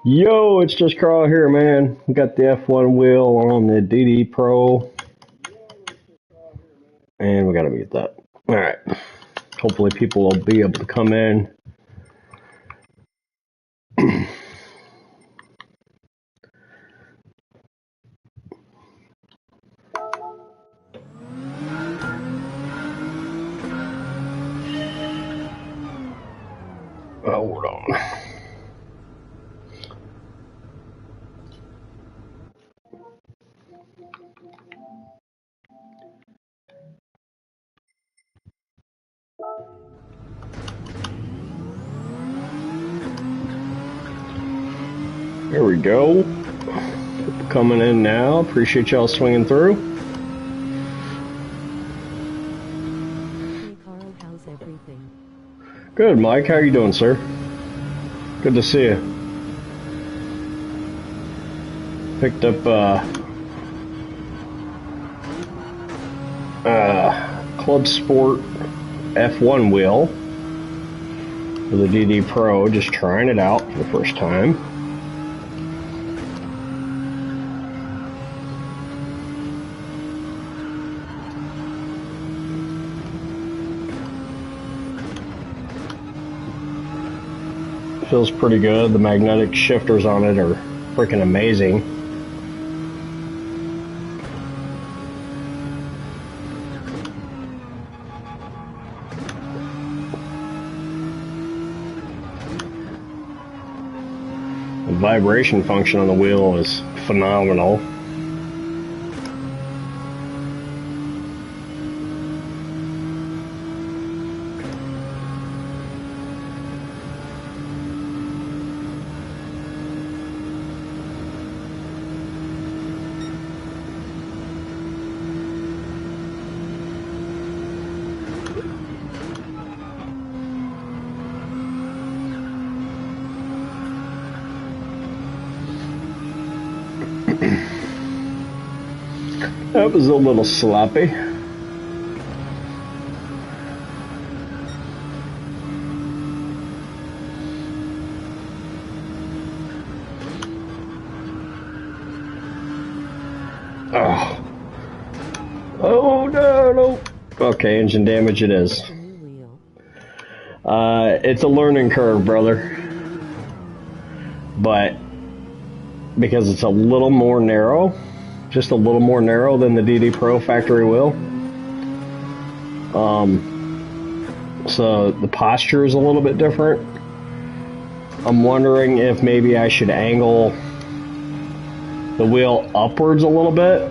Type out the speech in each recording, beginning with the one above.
Yo, it's just Carl here, man. We got the F1 wheel on the DD Pro, and we gotta mute that. All right. Hopefully, people will be able to come in. Hold on. There we go. People coming in now. Appreciate y'all swinging through. Hey Carl, how's everything? Good, Mike. How you doing, sir? Good to see you. Picked up Club Sport F1 wheel for the DD Pro. Just trying it out for the first time. Feels pretty good. The magnetic shifters on it are freaking amazing. The vibration function on the wheel is phenomenal. That was a little sloppy. Oh no. Okay, engine damage it is. It's a learning curve, brother. But because it's a little more narrow, just a little more narrow than the DD Pro factory wheel. So the posture is a little bit different. I'm wondering if maybe I should angle the wheel upwards a little bit.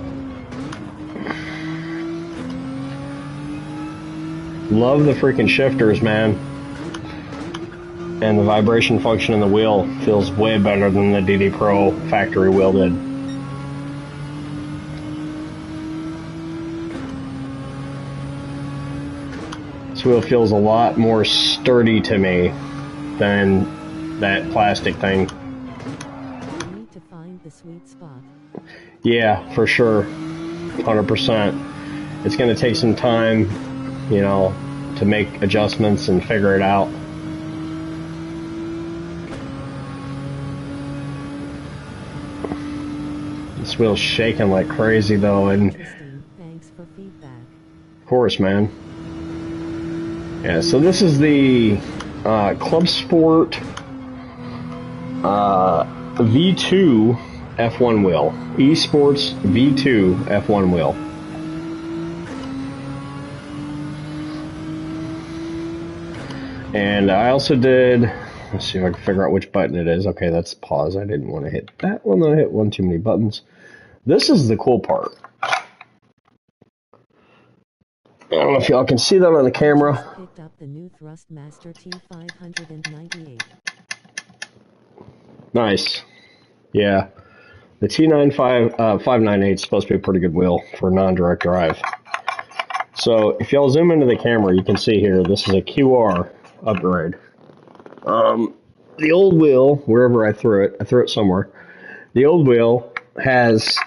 Love the freaking shifters, man. And the vibration function in the wheel feels way better than the DD Pro factory wheel did. This wheel feels a lot more sturdy to me than that plastic thing. You need to find the sweet spot. Yeah, for sure. 100%. It's going to take some time, you know, to make adjustments and figure it out. This wheel's shaking like crazy though, and thanks for feedback. Of course, man. Yeah, so this is the Club Sport V2 F1 wheel. Esports V2 F1 wheel. And I also did, let's see if I can figure out which button it is. Okay, that's pause. I didn't want to hit that one. I hit one too many buttons. This is the cool part. I don't know if y'all can see that on the camera. Picked up the new Thrustmaster T598. Nice. Yeah. The T598 is supposed to be a pretty good wheel for non-direct drive. So if y'all zoom into the camera, you can see here, this is a QR upgrade. The old wheel, wherever I threw it somewhere. The old wheel has,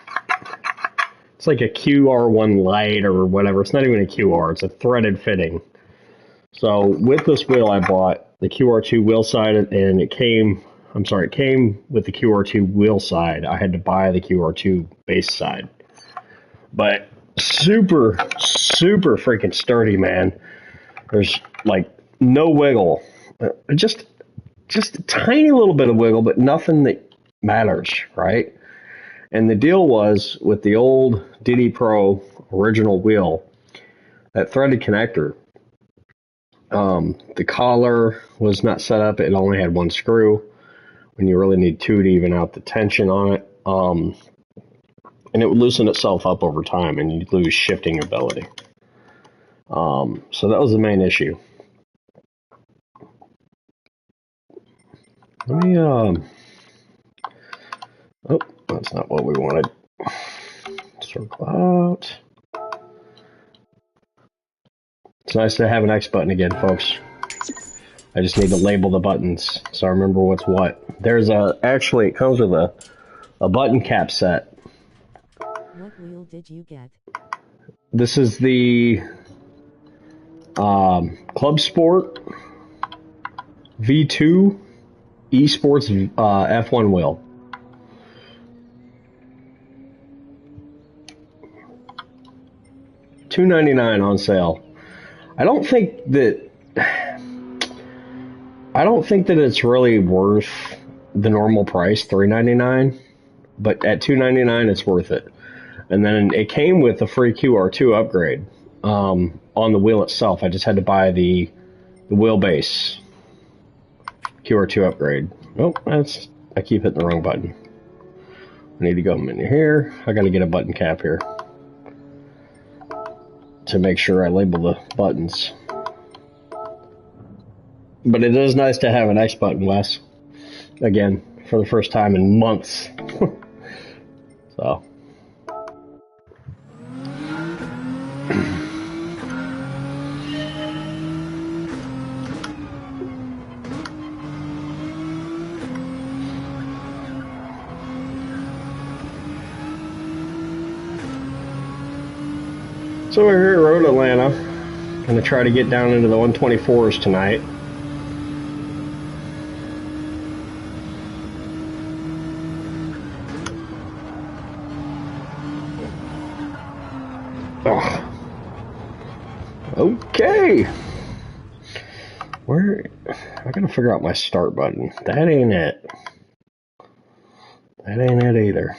it's like a QR1 light or whatever. It's not even a QR, it's a threaded fitting. So with this wheel I bought the QR2 wheel side, and it came I'm sorry, it came with the QR2 wheel side. I had to buy the QR2 base side. But super, super freaking sturdy, man. There's like no wiggle. Just a tiny little bit of wiggle, but nothing that matters, right? And the deal was with the old DD Pro original wheel, that threaded connector, the collar was not set up. It only had one screw when you really need two to even out the tension on it. And it would loosen itself up over time and you'd lose shifting ability. So that was the main issue. Let me, oh, that's not what we wanted. Circle out. It's nice to have an X button again, folks. I just need to label the buttons so I remember what's what. There's actually, it comes with a button cap set. What wheel did you get? This is the Club Sport V2 Esports F1 wheel. $2.99 on sale. I don't think that it's really worth the normal price, $3.99, but at $2.99 it's worth it. And then it came with a free QR2 upgrade on the wheel itself. I just had to buy the wheelbase QR2 upgrade. Oh, I keep hitting the wrong button. I need to go in here. I got to get a button cap here to make sure I label the buttons. But it is nice to have an X button, Wes. Again, for the first time in months. So. So we're here at Road Atlanta. Gonna try to get down into the 124s tonight. Oh. Okay. Where? I gotta figure out my start button. That ain't it. That ain't it either.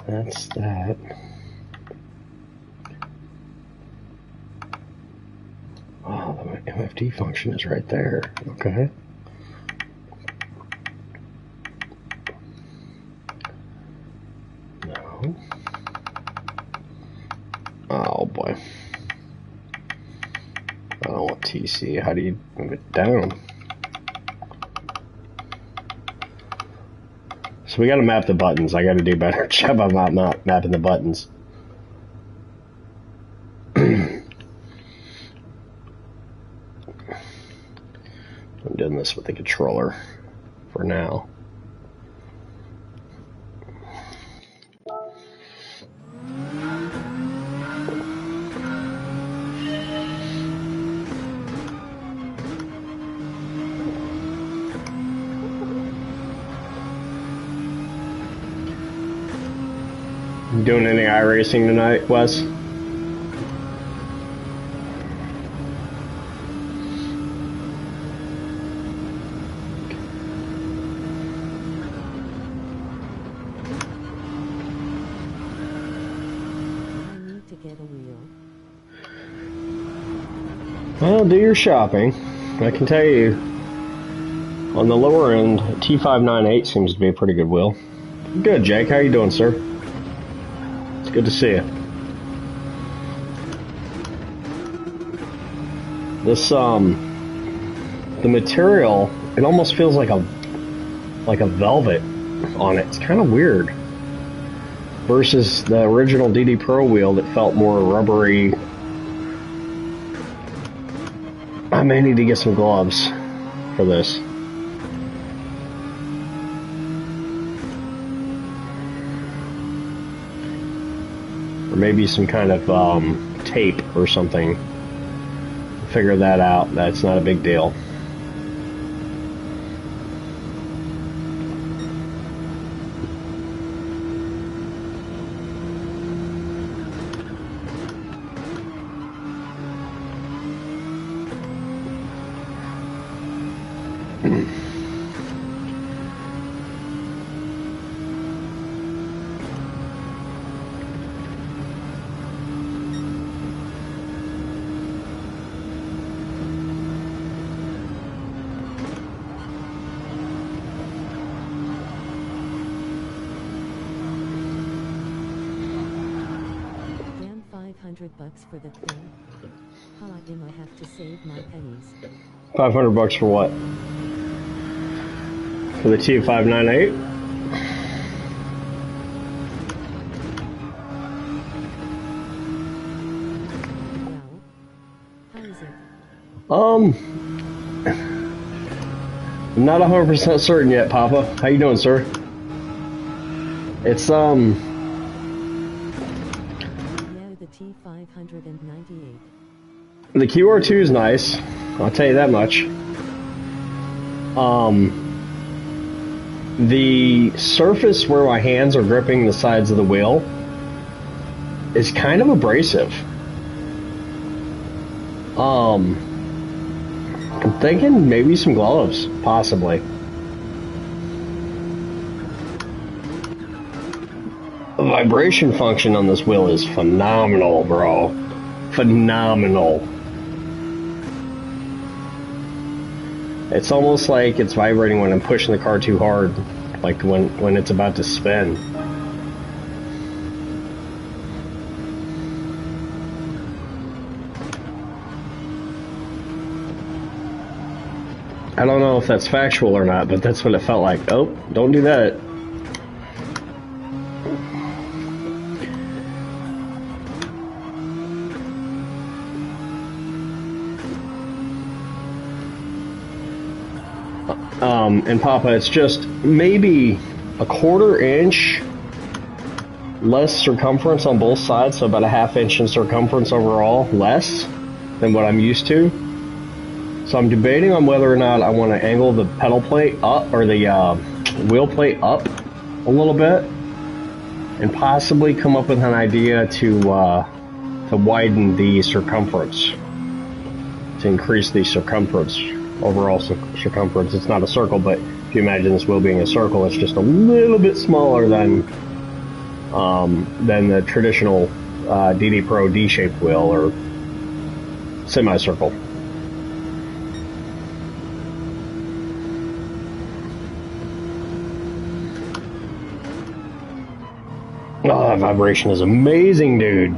That's that. Oh, the MFD function is right there. Okay. No. Oh boy. I don't want TC. How do you move it down? So we got to map the buttons. I got to do a better job of mapping the buttons. I'm doing this with the controller for now. Doing any iRacing tonight, Wes? I need to get a wheel. Well, do your shopping. I can tell you, on the lower end, T598 seems to be a pretty good wheel. Good, Jake. How you doing, sir? It's good to see you. This, the material, it almost feels like a velvet on it. It's kind of weird. Versus the original DD Pro wheel that felt more rubbery. I may need to get some gloves for this. maybe some kind of tape or something. Figure that out. That's not a big deal. Damn, $500 for the thing. How am I have to save my pennies? $500 for what? For the T598? Well, how is it? I'm not 100% certain yet, Papa. How you doing, sir? It's Yeah, the T598. the QR2 is nice. I'll tell you that much. The surface where my hands are gripping the sides of the wheel is kind of abrasive. I'm thinking maybe some gloves, possibly. The vibration function on this wheel is phenomenal, bro. Phenomenal. It's almost like it's vibrating when I'm pushing the car too hard, like when it's about to spin. I don't know if that's factual or not, but that's what it felt like. Oh, don't do that. And Papa, it's just maybe a 1/4 inch less circumference on both sides, so about a 1/2 inch in circumference overall, less than what I'm used to. So I'm debating on whether or not I want to angle the pedal plate up, or the wheel plate up a little bit, and possibly come up with an idea to widen the circumference, to increase the circumference. Overall circumference. It's not a circle, but if you imagine this wheel being a circle, it's just a little bit smaller than the traditional DD Pro D-shaped wheel or semicircle. Oh, that vibration is amazing, dude.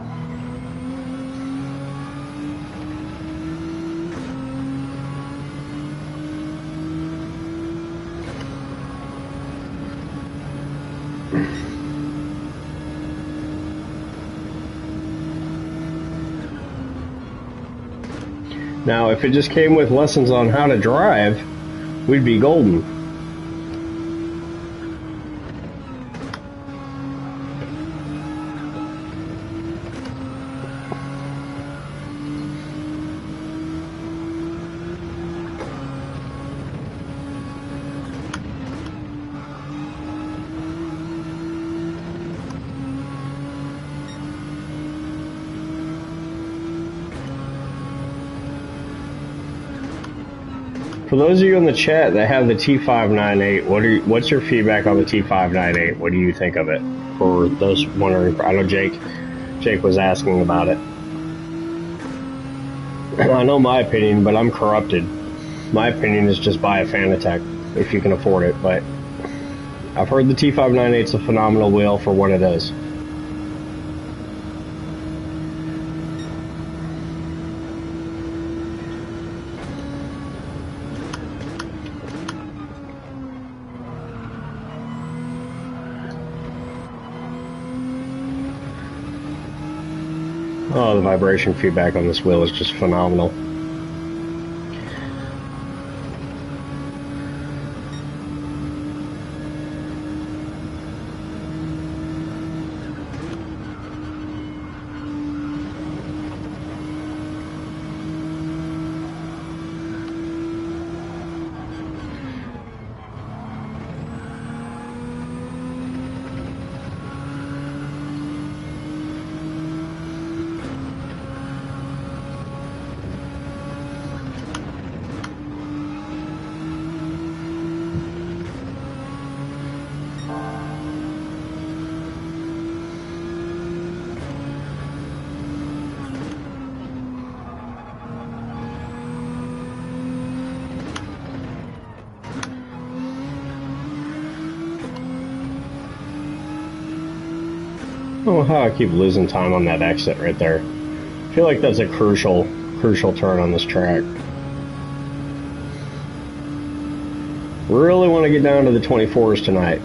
Now, if it just came with lessons on how to drive, we'd be golden. For those of you in the chat that have the T598, what's your feedback on the T598? What do you think of it? For those wondering, I know Jake was asking about it. I know my opinion, but I'm corrupted. My opinion is just buy a Fanatec if you can afford it, but I've heard the T598 is a phenomenal wheel for what it is. Oh, the vibration feedback on this wheel is just phenomenal. don't know how I keep losing time on that exit right there. I feel like that's a crucial turn on this track. Really want to get down to the 24s tonight.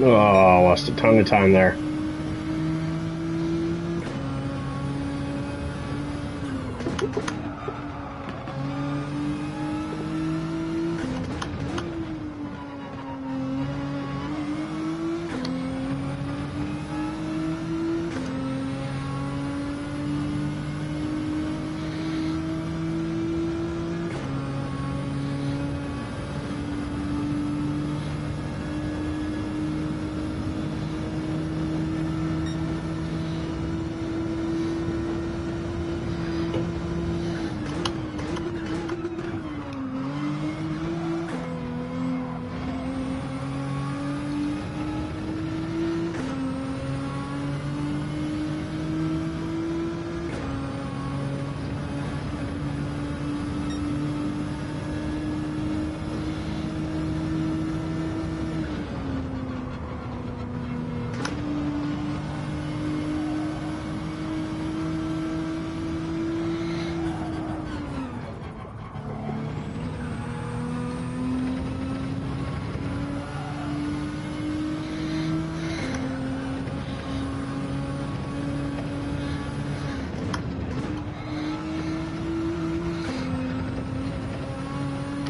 Oh, I lost a ton of time there.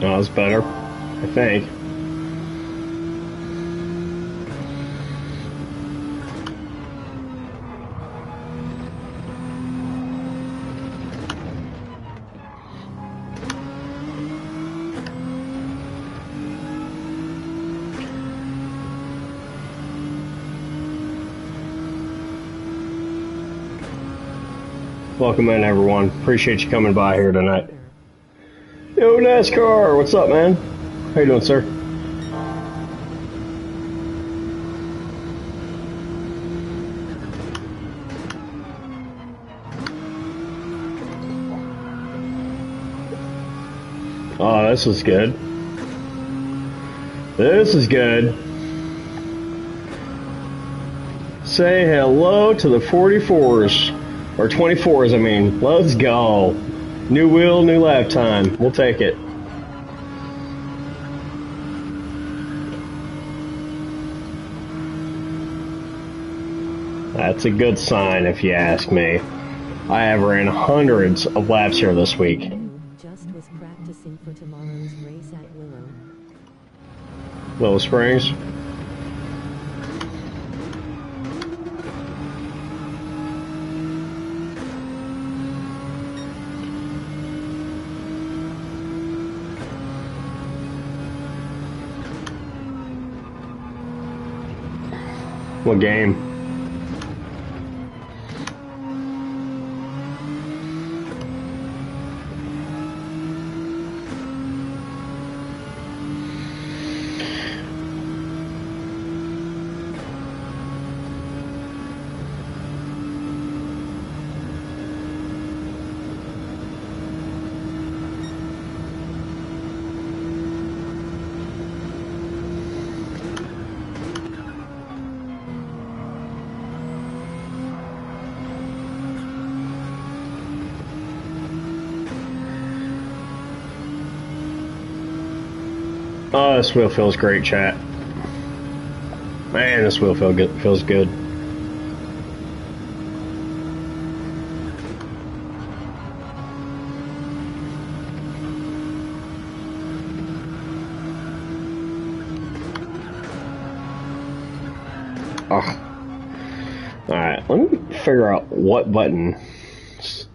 Oh, that's better, I think. Welcome in, everyone. Appreciate you coming by here tonight. Yo, NASCAR, what's up, man? How you doing, sir? Oh, this is good. This is good. Say hello to the 44s. Or 24s, I mean. Let's go. New wheel, new lap time. We'll take it. That's a good sign, if you ask me. I have ran hundreds of laps here this week. Just was practicing for tomorrow's race at Willow. Willow Springs. What game? Oh, this wheel feels great, chat. Man, this wheel feels good. Alright, let me figure out what button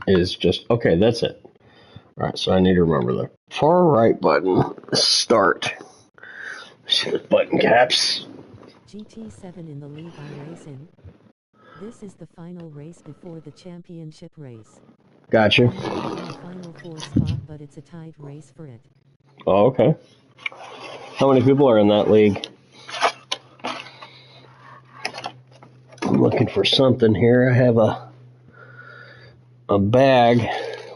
is just... Okay, that's it. Alright, so I need to remember the far right button. Start. Shit, button caps. GT7 in the league I race in. This is the final race before the championship race. Gotcha. I'm in the final 4 spot, but it's a tight race for it. Oh, okay. How many people are in that league? I'm looking for something here. I have a bag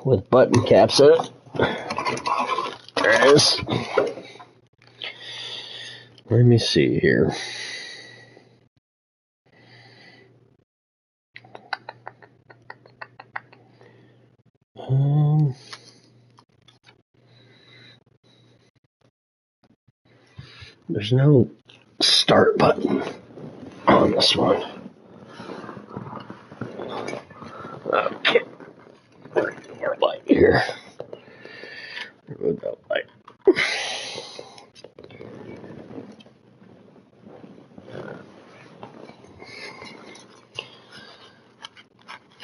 with button caps in it. There it is. Let me see here. There's no start button on this one. Okay. More light here. Remove that light.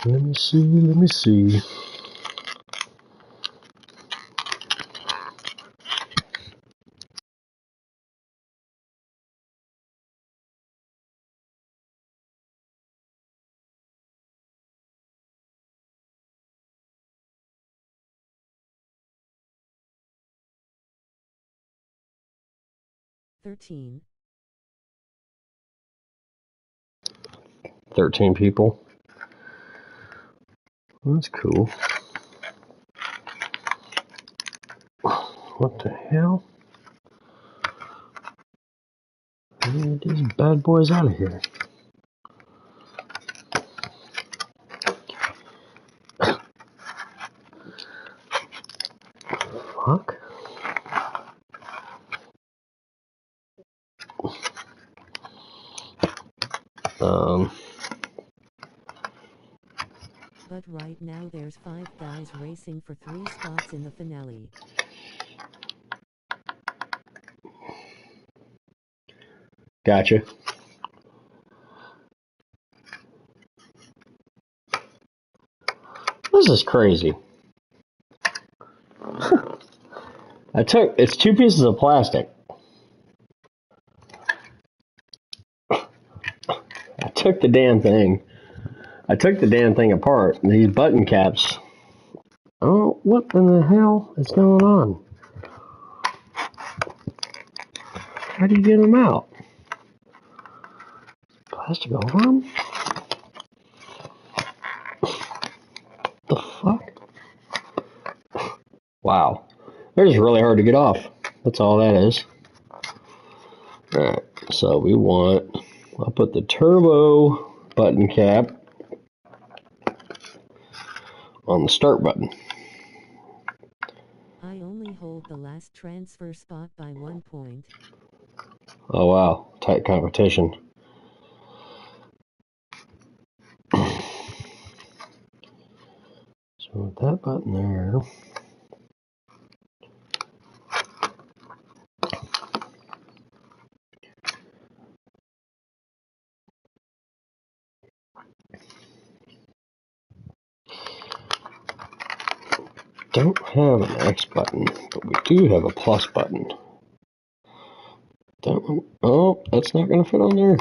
Let me see. "13. 13 people. That's cool. What the hell? Get these bad boys out of here. Fuck. But right now there's 5 guys racing for 3 spots in the finale. Gotcha. This is crazy. It's 2 pieces of plastic. I took the damn thing apart. These button caps. Oh, what in the hell is going on? How do you get them out? Plastic over them? The fuck? Wow. They're just really hard to get off. That's all that is. Alright, so I'll put the turbo button cap on the start button. I only hold the last transfer spot by 1 point. Oh wow, tight competition. So with that button there, don't have an X button, but we do have a plus button. That one, oh, that's not going to fit on there.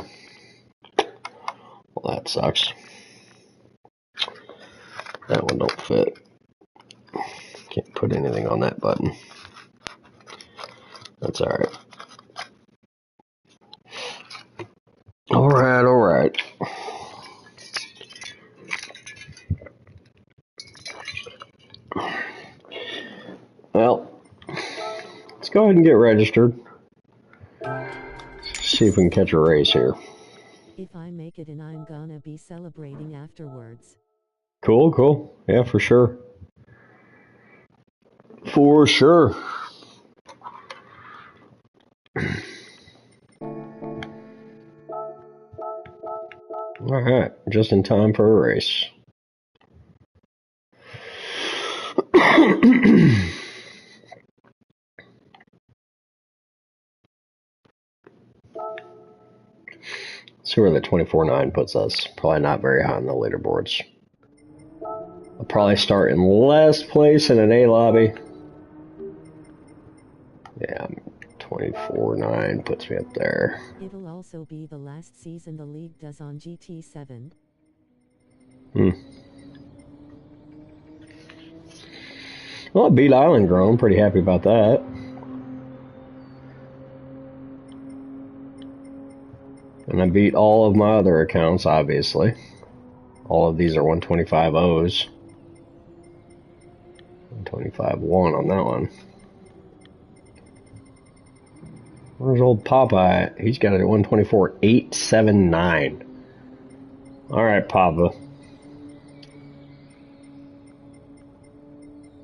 Well, that sucks. That one don't fit. Can't put anything on that button. That's alright. Alright. Well, let's go ahead and get registered. See if we can catch a race here. If I make it, and I'm gonna be celebrating afterwards. Cool. Yeah, for sure. For sure. Alright, just in time for a race. See where the 24-9 puts us. Probably not very high on the leaderboards. I'll probably start in last place in an A lobby. Yeah, 24-9 puts me up there. It'll also be the last season the league does on GT7. Well, I beat Island Grown. I'm pretty happy about that. And I beat all of my other accounts, obviously. All of these are 125 O's. 125-1 on that one. Where's old Papa at? He's got it at 124.879. Alright, Papa.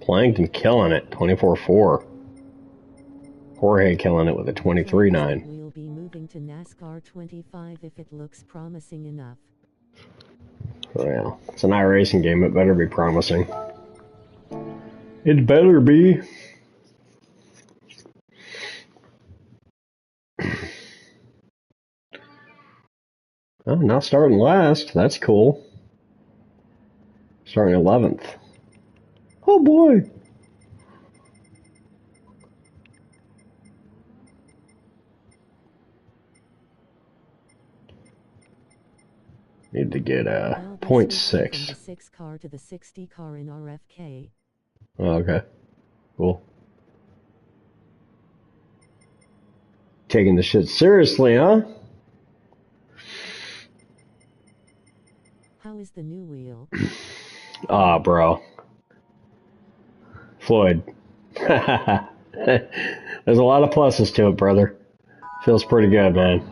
Plankton killing it, 24-4. Jorge killing it with a 23-9. We'll be moving to NASCAR 25 if it looks promising enough. Well, it's an iRacing game, it better be promising. It better be. Oh, not starting last. That's cool. Starting 11th. Oh boy. Need to get a 0.6. From the 6 car to the 60 car in RFK. Oh, okay. Cool. Taking the shit seriously, huh? How is the new wheel? Ah, bro. Floyd. There's a lot of pluses to it, brother. Feels pretty good, man.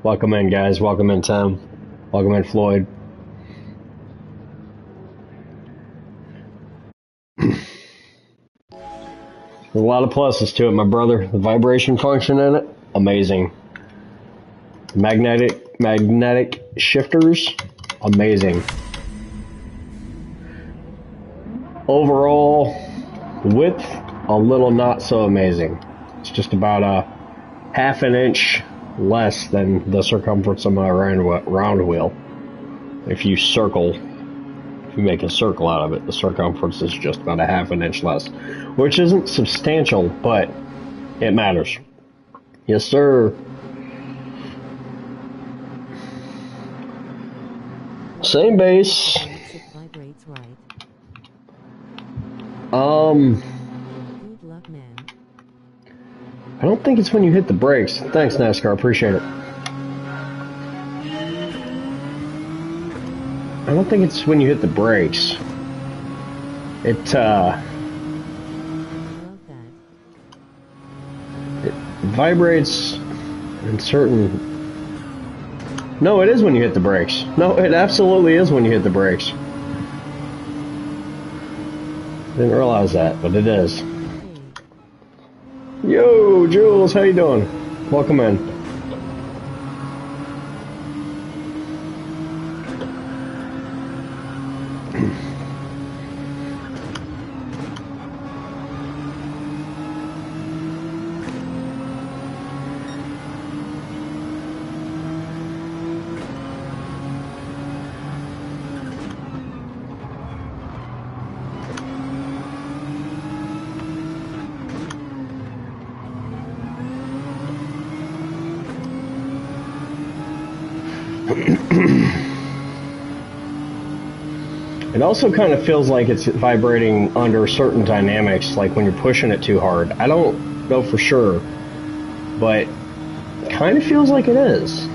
Welcome in, guys. Welcome in, Tim. Welcome in, Floyd. There's a lot of pluses to it, my brother. The vibration function in it, amazing. Magnetic shifters, amazing. Overall width, a little not so amazing. It's just about a half an inch less than the circumference of my round wheel. If you make a circle out of it, the circumference is just about a half an inch less, which isn't substantial, but it matters. Yes, sir. Same base. It vibrates right. Good luck, man. I don't think it's when you hit the brakes. Thanks, NASCAR. Appreciate it. I don't think it's when you hit the brakes. It vibrates in certain... No, it is when you hit the brakes. No, it absolutely is when you hit the brakes. Didn't realize that, but it is. Yo, Jules, how you doing? Welcome in. It also kind of feels like it's vibrating under certain dynamics, like when you're pushing it too hard. I don't know for sure, but it kind of feels like it is.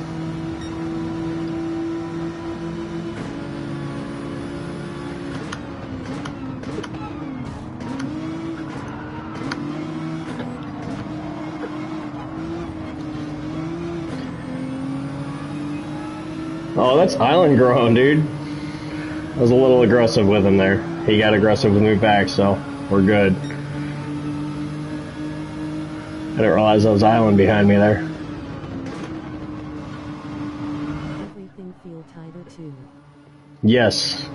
Oh, that's Island Grown, dude. I was a little aggressive with him there. He got aggressive with me back, so we're good. I didn't realize that was Island behind me there. Everything feel tighter too. Yes.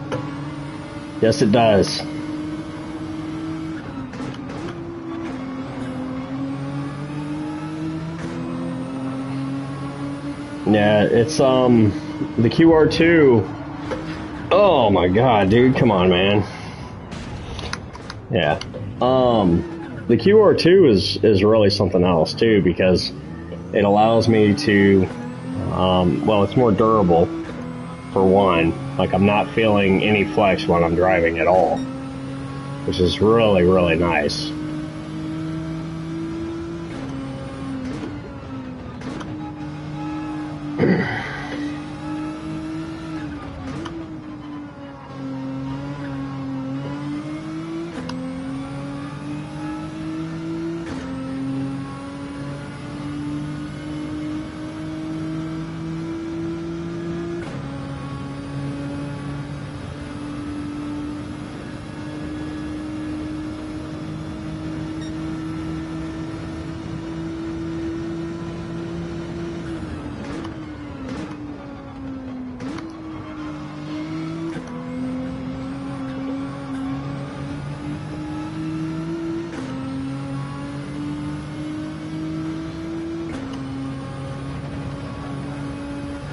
Yes, it does. Yeah, it's the QR2. Oh my god, dude, come on, man. Yeah. The QR2 is really something else too, because it allows me to well, it's more durable for one. Like, I'm not feeling any flex when I'm driving at all, which is really, really nice.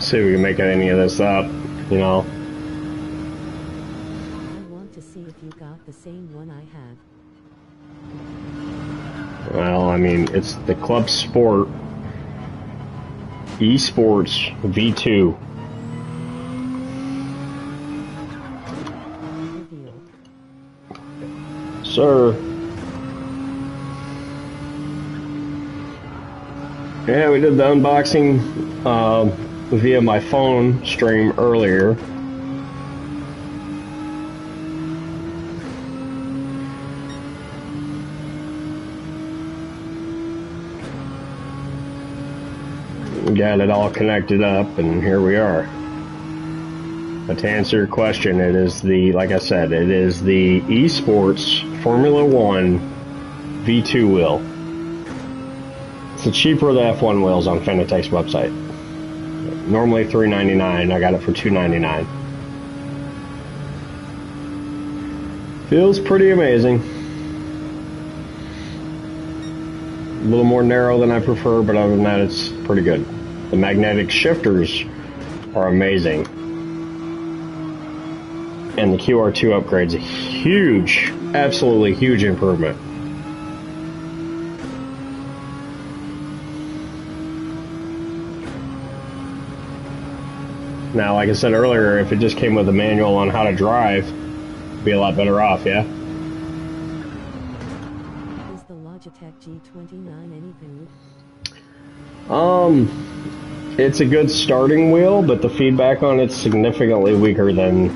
See if we can make any of this up, you know. I want to see if you got the same one I have. Well, I mean, it's the Club Sport Esports V2. Revealed. Sir. Yeah, we did the unboxing via my phone stream earlier. Got it all connected up, and here we are. But to answer your question, it is the, like I said, it is the Esports Formula One V2 wheel. It's the cheaper of the F1 wheels on Fanatec's website. Normally $3.99. I got it for $2.99. Feels pretty amazing. A little more narrow than I prefer, but other than that, it's pretty good. The magnetic shifters are amazing. And the QR2 upgrade's a huge, absolutely huge improvement. Now, like I said earlier, if it just came with a manual on how to drive, it'd be a lot better off, yeah? Is the Logitech G29 any good? It's a good starting wheel, but the feedback on it's significantly weaker than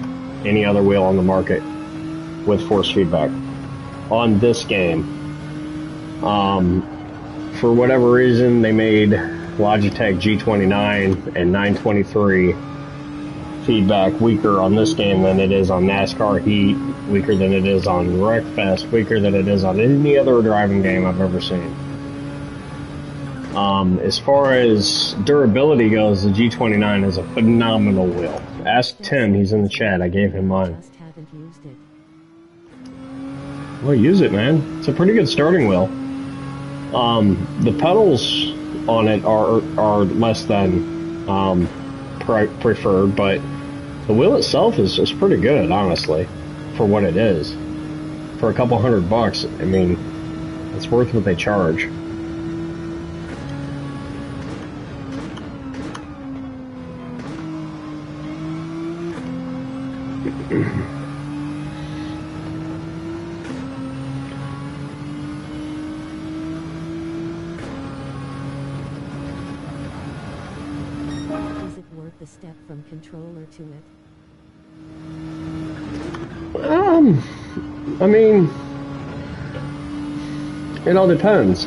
any other wheel on the market with force feedback on this game. For whatever reason, they made Logitech G29 and 923 feedback weaker on this game than it is on NASCAR Heat, weaker than it is on Wreckfest, weaker than it is on any other driving game I've ever seen. As far as durability goes, the G29 is a phenomenal wheel. Ask Tim, he's in the chat, I gave him mine. Just haven't used it. Well, use it, man. It's a pretty good starting wheel. The pedals on it are less than preferred, but the wheel itself is pretty good, honestly, for what it is. For a couple $100, I mean, it's worth what they charge. Is it worth the step from controller to it? I mean, it all depends.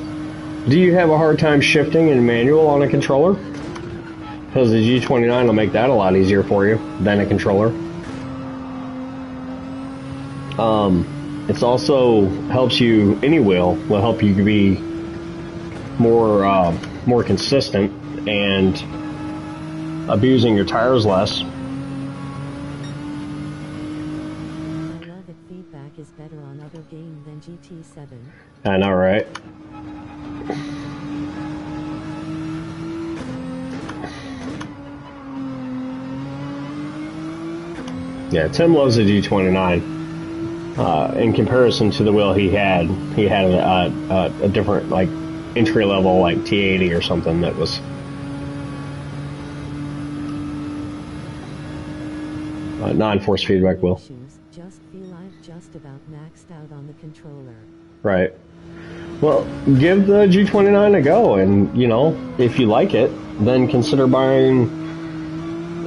Do you have a hard time shifting in manual on a controller? Because the G29 will make that a lot easier for you than a controller. It's also helps you, any wheel will help you be more consistent and abusing your tires less. I love it. Feedback is better on other game than GT7. I know, right? Yeah, Tim loves the G29. In comparison to the wheel he had a different, like, entry level, like T80 or something that was non-force feedback wheel. Just feel I've just about maxed out on the controller. Right. Well, give the G29 a go, and, you know, if you like it, then consider buying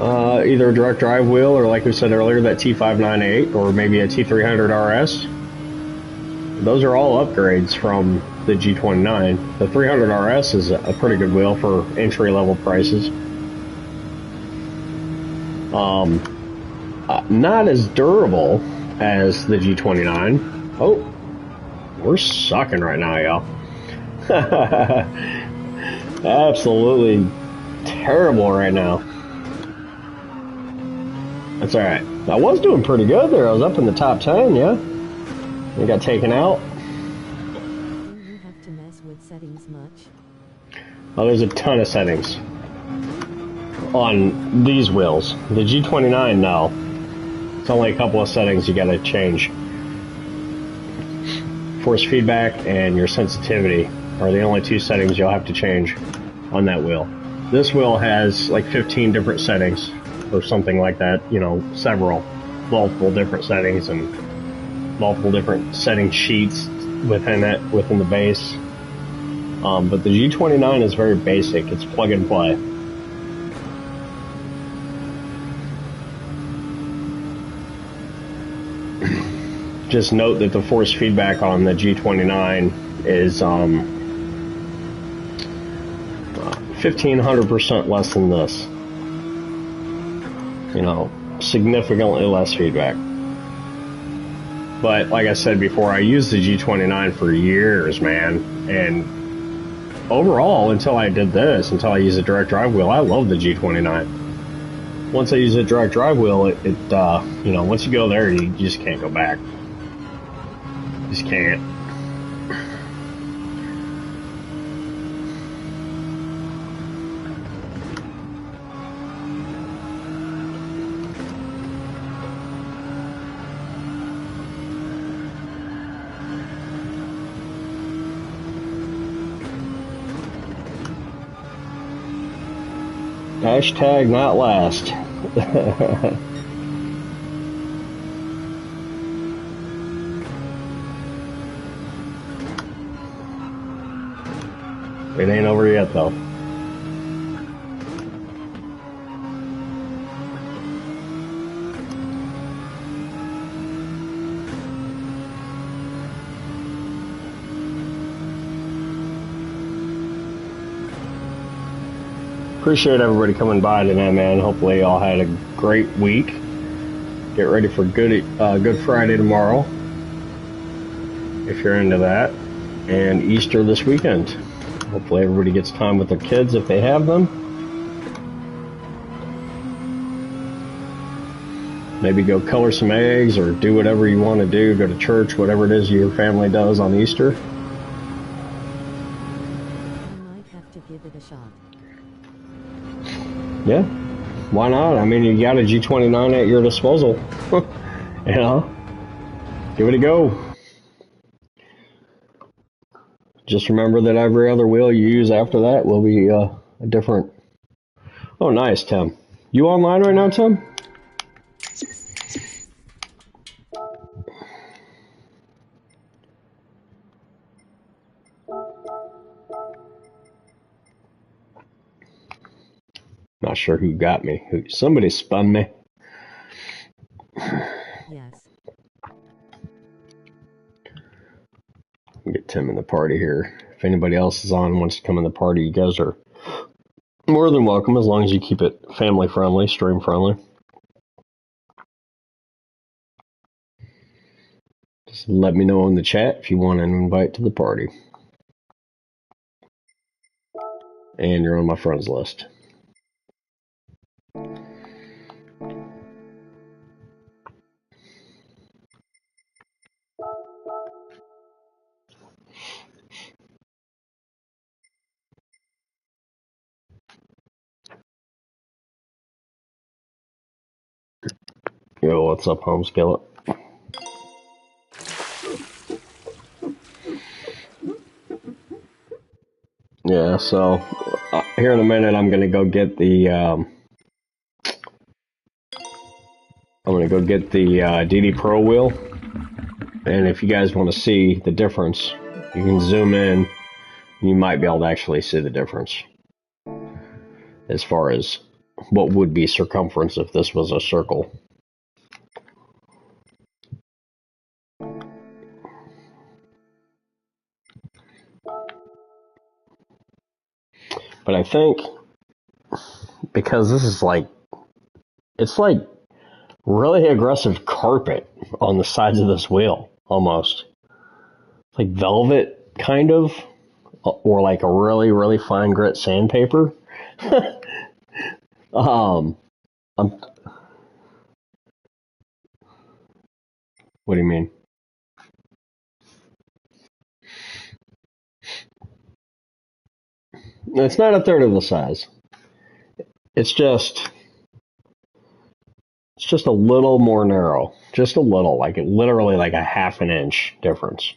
either a direct drive wheel or, like we said earlier, that T598 or maybe a T300 RS. Those are all upgrades from the G29. The 300 RS is a pretty good wheel for entry-level prices. Not as durable as the G29. Oh, we're sucking right now, y'all. Absolutely terrible right now. That's alright. I was doing pretty good there. I was up in the top 10, yeah? I got taken out. Do you have to mess with settings much? Oh, there's a ton of settings on these wheels. The G29, no. It's only a couple of settings you gotta change. Force feedback and your sensitivity are the only two settings you'll have to change on that wheel. This wheel has like 15 different settings or something like that, you know, multiple different settings and multiple different setting sheets within it, within the base. But the G29 is very basic. It's plug and play. Just note that the force feedback on the G29 is 1,500% less than this. You know, significantly less feedback. But like I said before, I used the G29 for years, man. And overall, until I did this, until I used a direct drive wheel, I love the G29. Once I use a direct drive wheel, it you know, once you go there, you just can't go back. Just can't. Hashtag not last. It ain't over yet, though. Appreciate everybody coming by tonight, man. Hopefully y'all had a great week. Get ready for Good Friday tomorrow, if you're into that, and Easter this weekend. Hopefully everybody gets time with their kids if they have them. Maybe go color some eggs or do whatever you want to do. Go to church, whatever it is your family does on Easter. You might have to give it a shot. Yeah, why not? I mean, you got a G29 at your disposal. You know, give it a go. Just remember that every other wheel you use after that will be a different. Oh, nice, Tim. You online right now, Tim? Not sure who got me. Somebody spun me. Yes. Get Tim in the party here. If anybody else is on and wants to come in the party, you guys are more than welcome, as long as you keep it family friendly, stream friendly. Just let me know in the chat if you want an invite to the party. And you're on my friends list. Yo, what's up, home skillet? Yeah, so here in a minute, I'm gonna go get the DD Pro wheel, and if you guys want to see the difference, you can zoom in. You might be able to actually see the difference as far as what would be circumference if this was a circle. But I think because this is like, it's like really aggressive carpet on the sides of this wheel, almost. It's like velvet, kind of, or like a really, really fine grit sandpaper. What do you mean? It's not a third of the size. It's just a little more narrow. Just a little, like literally like a half an inch difference.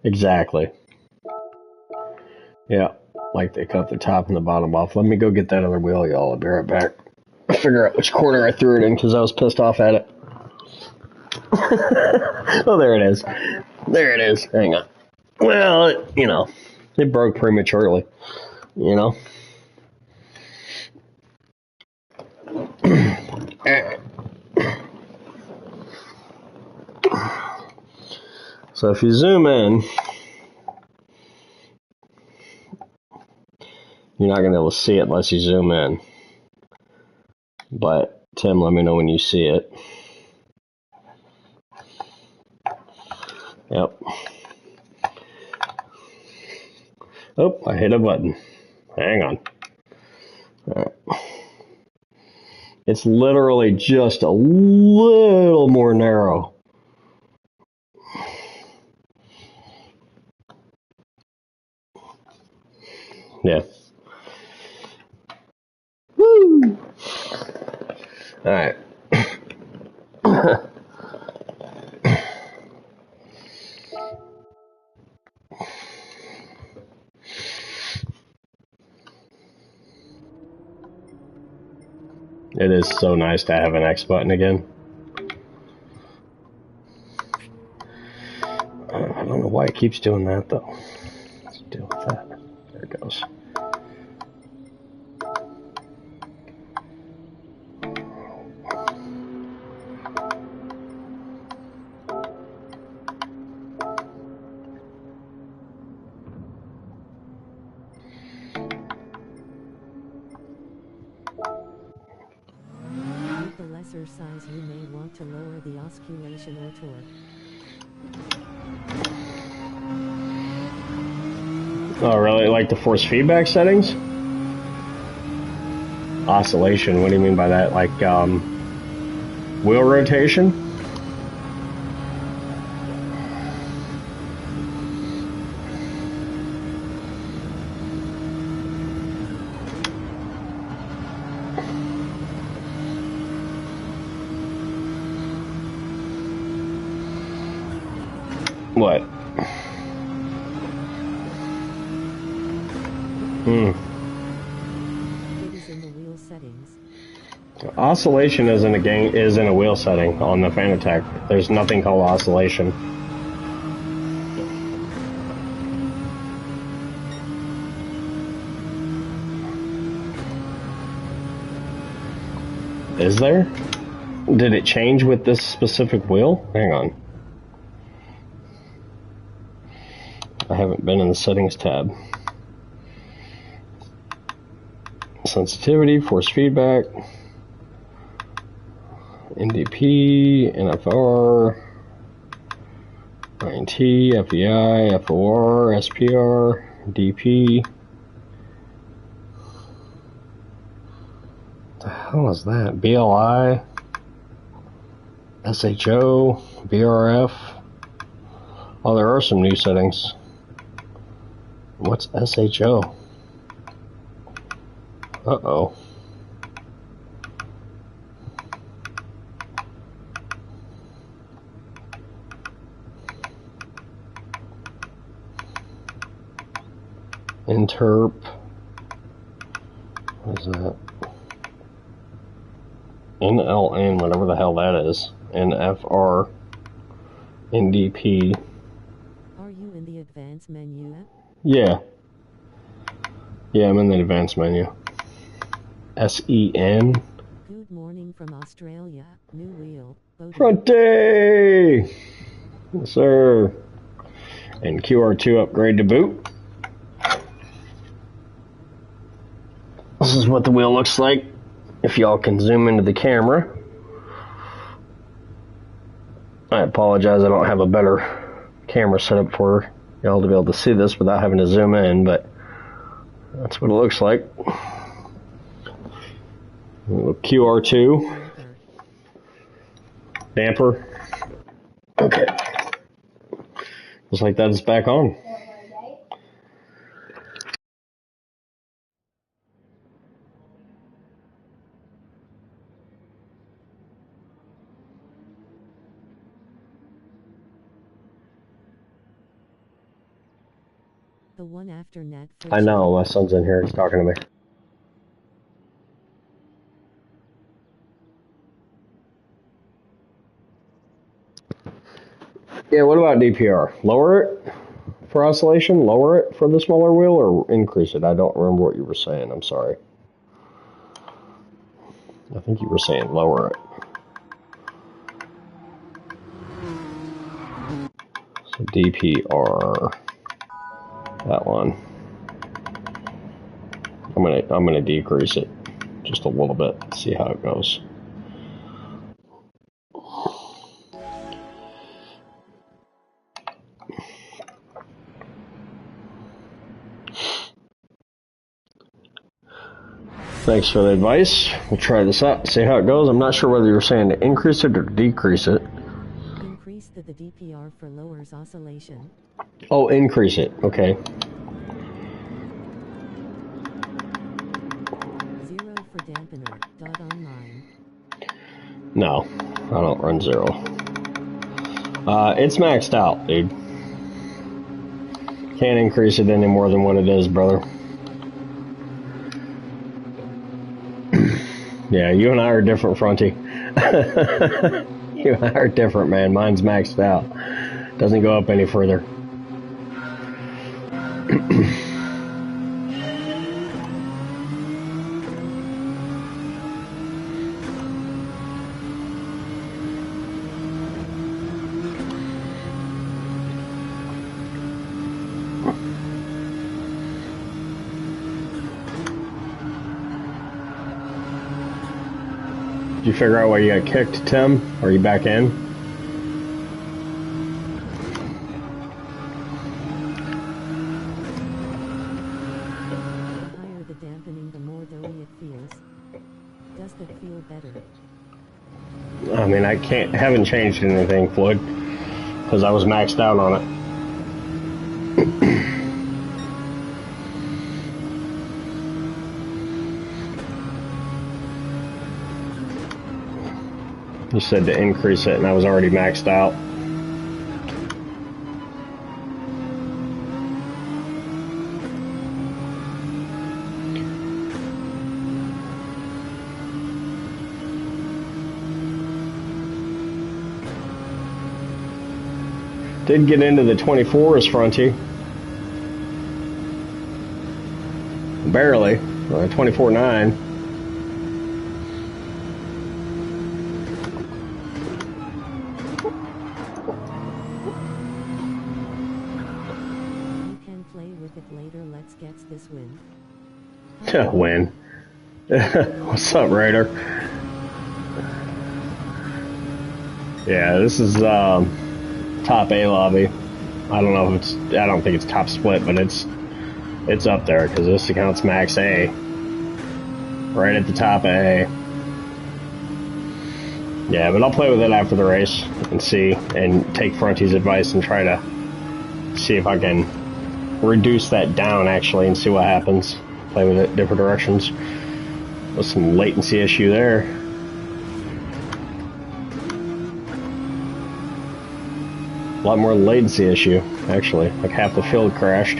Exactly. Yeah, like they cut the top and the bottom off. Let me go get that other wheel, y'all. I'll be right back. I'll figure out which corner I threw it in because I was pissed off at it. Oh, there it is. There it is. Hang on. Well, you know, it broke prematurely, you know. So if you zoom in, you're not going to be able to see it unless you zoom in. But Tim, let me know when you see it. Yep. Oh, I hit a button. Hang on. All right. It's literally just a little more narrow. Yeah. Woo! All right. It is so nice to have an X button again. I don't know why it keeps doing that though. Let's deal with that. There it goes. With the lesser size, you may want to lower the osculation or torque. Oh, really? Like the force feedback settings? Oscillation, what do you mean by that? Like, wheel rotation? What? It is in the wheel settings. Oscillation is in a wheel setting on the Fanatec. There's nothing called oscillation. Is there? Did it change with this specific wheel? Hang on. I haven't been in the settings tab. Sensitivity, force feedback, NDP, NFR, INT, FEI, FOR, SPR, DP. What the hell is that? BLI, SHO, BRF. Oh, there are some new settings. What's SHO? Uh-oh. Interp. What is that? NLN, whatever the hell that is. NFR. NDP. Are you in the advanced menu? Yeah. Yeah, I'm in the advanced menu. SEN. Good morning from Australia. New wheel. Voting. Fronte! Yes, sir. And QR2 upgrade to boot. This is what the wheel looks like. If y'all can zoom into the camera. I apologize, I don't have a better camera setup for y'all to be able to see this without having to zoom in, but that's what it looks like. QR2. Damper. Okay. Just like that, it's back on. The one after net. I know, my son's in here, he's talking to me. Yeah, what about DPR? Lower it for oscillation? Lower it for the smaller wheel or increase it? I don't remember what you were saying, I'm sorry. I think you were saying lower it. So DPR, that one. I'm gonna decrease it just a little bit, see how it goes. Thanks for the advice. We'll try this out, see how it goes. I'm not sure whether you were saying to increase it or decrease it. Increase the DPR for lowers oscillation. Oh, increase it. Okay. 0 for dampener. .online. No, I don't run 0. It's maxed out, dude. Can't increase it any more than what it is, brother. Yeah, you and I are different, Fronty. You and I are different, man. Mine's maxed out. Doesn't go up any further. Did you figure out why you got kicked, Tim? Are you back in? The higher the dampening, the more doughy it feels. Does that feel better? I mean, haven't changed anything, Floyd, because I was maxed out on it. You said to increase it, and I was already maxed out. Did get into the 24s, Fronty. Barely. 24.9. Later, let's get this win. Win. What's up, Raider? Yeah, this is top A lobby. I don't think it's top split, but it's up there because this account's max A. Right at the top of A. Yeah, but I'll play with it after the race and see, and take Fronty's advice and try to see if I can reduce that down actually and see what happens. Play with it different directions. With some latency issue there. A lot more latency issue, actually. Like half the field crashed.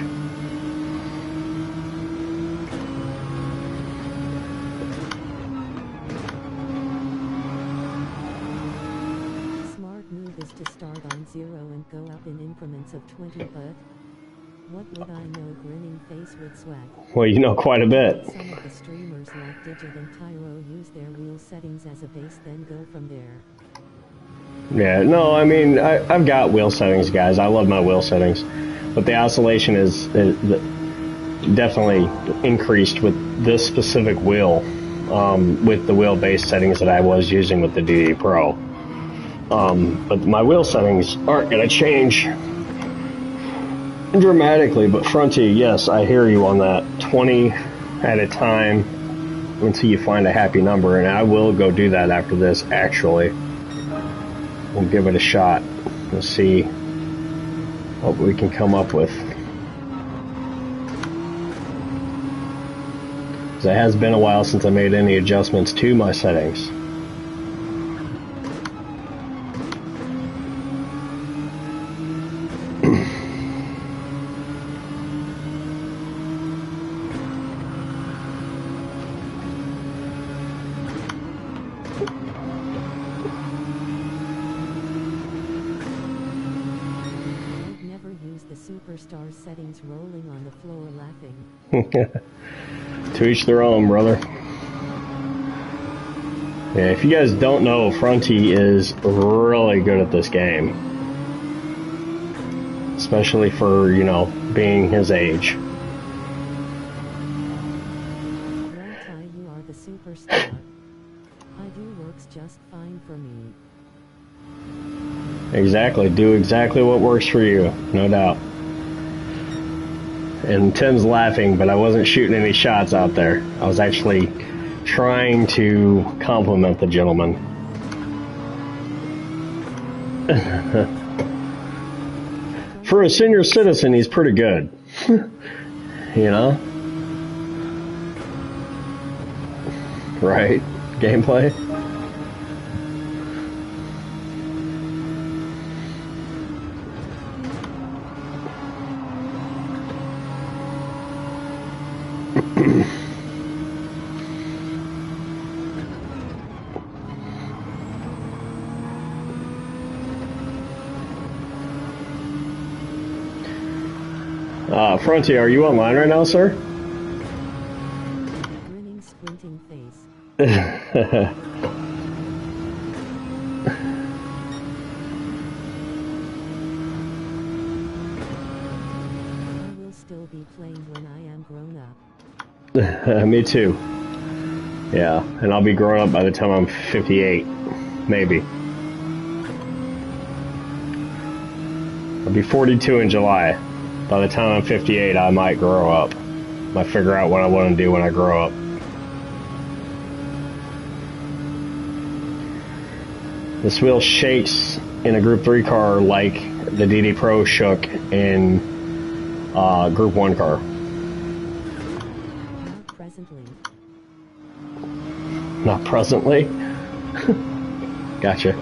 of 20, but what would I know? Grinning face with swag. Well, you know quite a bit. Some of the streamers like Digit and Tyro use their wheel settings as a base, then go from there. Yeah, no, I mean, I've got wheel settings, guys. I love my wheel settings. But the oscillation is definitely increased with this specific wheel, with the wheel base settings that I was using with the DD Pro. But my wheel settings aren't going to change dramatically. But Fronty, yes, I hear you on that. 20 at a time until you find a happy number, and I will go do that after this, actually. We'll give it a shot. We'll see what we can come up with. It has been a while since I made any adjustments to my settings. Superstar settings, rolling on the floor laughing. To each their own, brother. Yeah, if you guys don't know, Fronty is really good at this game. Especially for, you know, being his age. Well, Ty, you are the superstar. I do works just fine for me. Exactly. Do exactly what works for you. No doubt. And Tim's laughing, but I wasn't shooting any shots out there. I was actually trying to compliment the gentleman. For a senior citizen, he's pretty good. You know? Right? Gameplay? Fronty, are you online right now, sir? Grinning, squinting face. I will still be playing when I am grown up. Me too. Yeah, and I'll be grown up by the time I'm 58. Maybe. I'll be 42 in July. By the time I'm 58, I might grow up. Might figure out what I want to do when I grow up. This wheel shakes in a Group 3 car like the DD Pro shook in Group 1 car. Not presently. Not presently? Gotcha.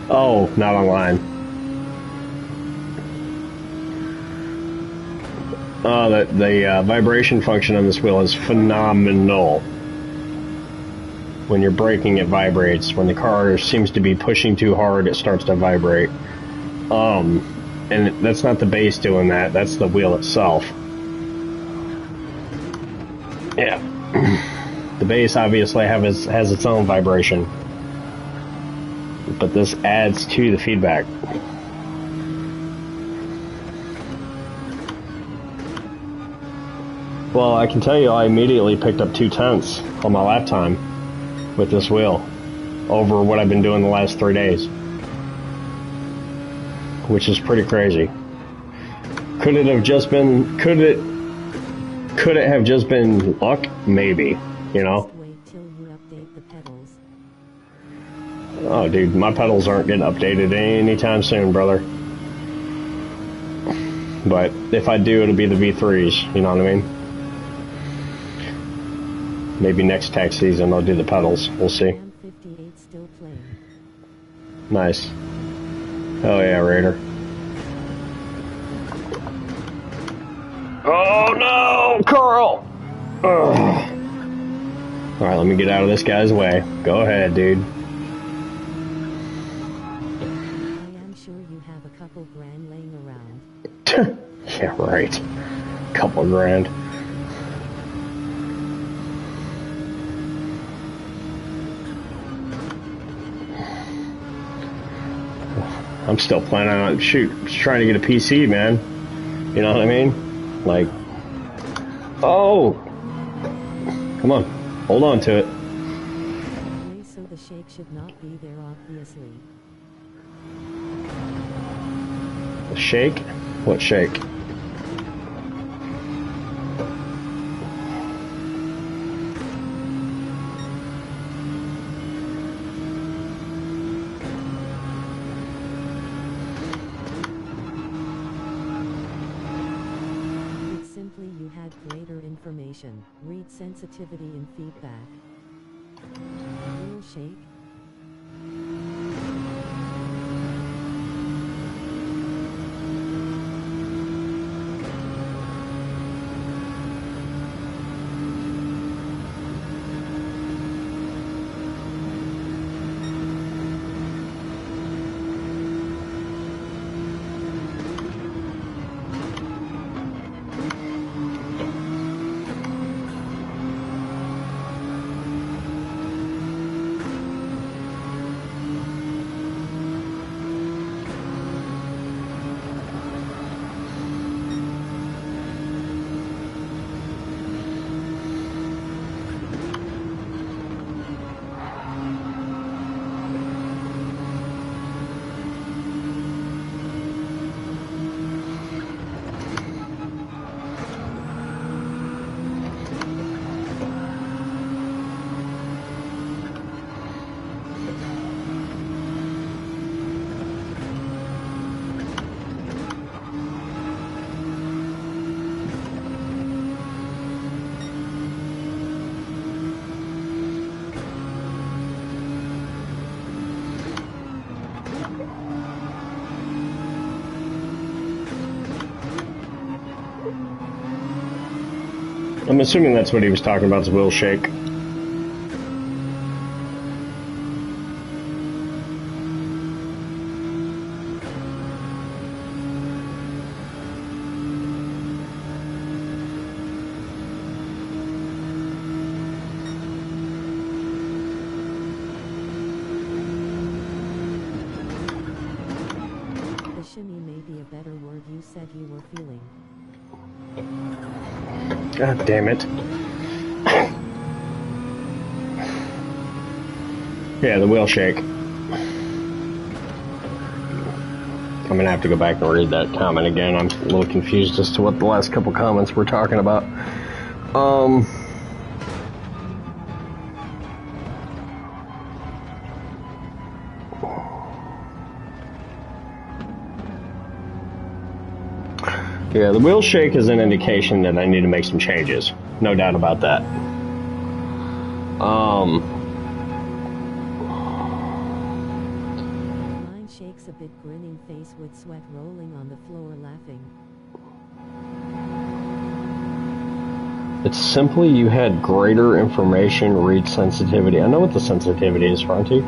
Oh, not online. The vibration function on this wheel is phenomenal. When you're braking, it vibrates. When the car seems to be pushing too hard, it starts to vibrate. And that's not the base doing that, that's the wheel itself. Yeah. The base obviously has its own vibration. But this adds to the feedback. Well, I can tell you I immediately picked up 2/10 on my lap time with this wheel over what I've been doing the last 3 days. Which is pretty crazy. Could it have just been luck? Maybe, you know? Just wait till you update the pedals. Oh dude, my pedals aren't getting updated anytime soon, brother. But if I do, it'll be the V3s, you know what I mean? Maybe next tax season I'll do the pedals. We'll see. M58 still playing. Nice. Oh yeah, Raider. Oh no, Carl! Ugh. Alright, let me get out of this guy's way. Go ahead, dude. I am sure you have a couple grand laying around. Yeah, right. Couple grand. I'm still planning on trying to get a PC, man. You know what I mean? Like, oh, come on, hold on to it. Okay, so the shake should not be there, obviously. The shake? What shake? It's simply you had greater information. Read sensitivity and feedback. Real shake? I'm assuming that's what he was talking about, is wheel shake. The shimmy may be a better word you said you were feeling. God damn it. Yeah, the wheel shake. I'm gonna have to go back and read that comment again. I'm a little confused as to what the last couple comments were talking about. Yeah, the wheel shake is an indication that I need to make some changes. No doubt about that. Mine shakes a bit, grinning face with sweat rolling on the floor, laughing. It's simply you had greater information, read sensitivity. I know what the sensitivity is, Fronty.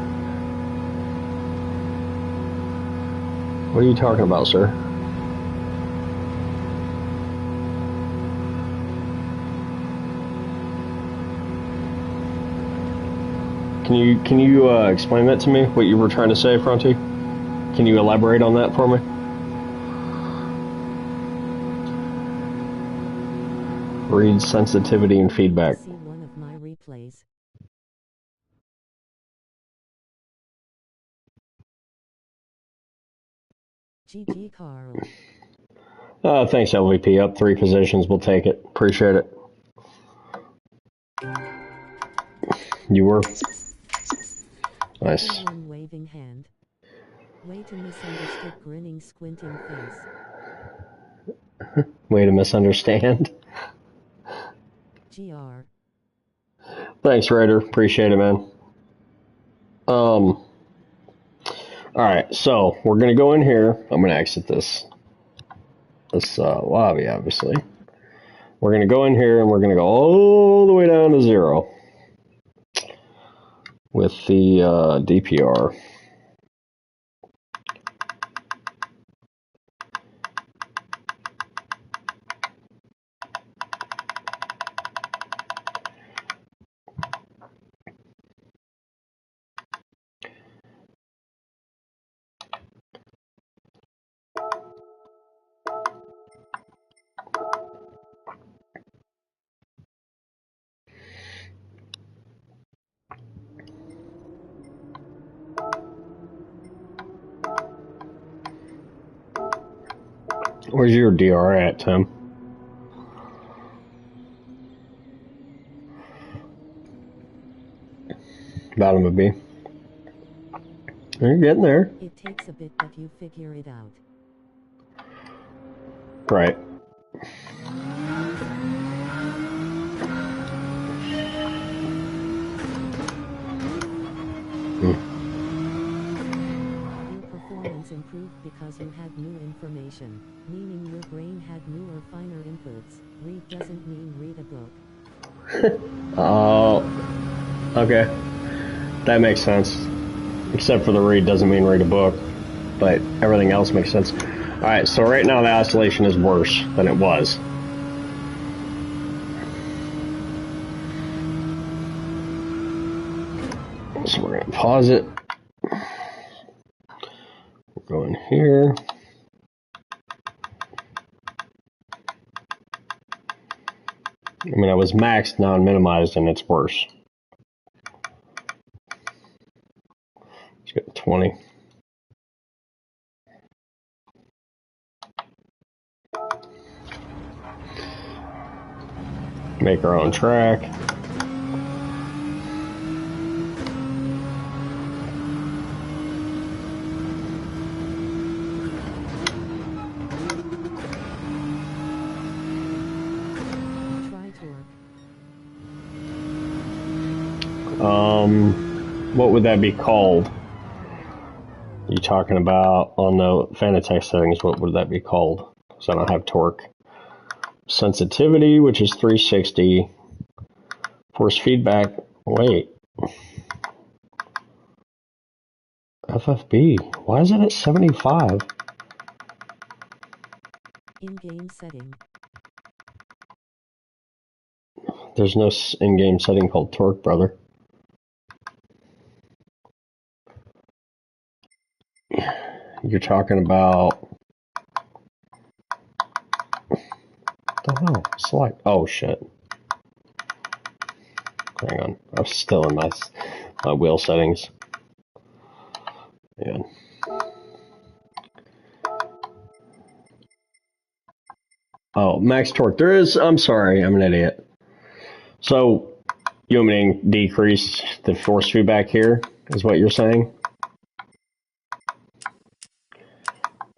What are you talking about, sir? Can you explain that to me? What you were trying to say, Fronty? Can you elaborate on that for me? Read sensitivity and feedback. See one of my replays. GG Carl. Thanks, LVP. Up 3 positions. We'll take it. Appreciate it. You were. Nice. One waving hand. Way to misunderstood, grinning, squinting face. Way to misunderstand. GR. Thanks, Ryder. Appreciate it, man. Alright, so we're going to go in here. I'm going to exit this lobby, obviously. We're going to go in here and we're going to go all the way down to 0 with the DPR. Where's your DR at, Tim? Bottom of B. You're getting there. It takes a bit, but you figure it out. Right. Your performance improved because you had new information, meaning your brain had newer, finer inputs. Read doesn't mean read a book. Oh, okay. That makes sense. Except for the read doesn't mean read a book, but everything else makes sense. Alright, so right now the oscillation is worse than it was. So we're going to pause it. We'll go in here. I mean, I was maxed, now I'm minimized, and it's worse. Let's get 20. Make our own track. What would that be called? You talking about on the Fanatec settings? What would that be called? So I don't have torque. Sensitivity, which is 360. Force feedback. Wait. FFB. Why is it at 75? In-game setting. There's no in-game setting called torque, brother. You're talking about... What the hell? Select. Oh, shit. Hang on. I'm still in my wheel settings. Yeah. Oh, max torque. There is... I'm sorry. I'm an idiot. So, you want me to decrease the force feedback here, is what you're saying?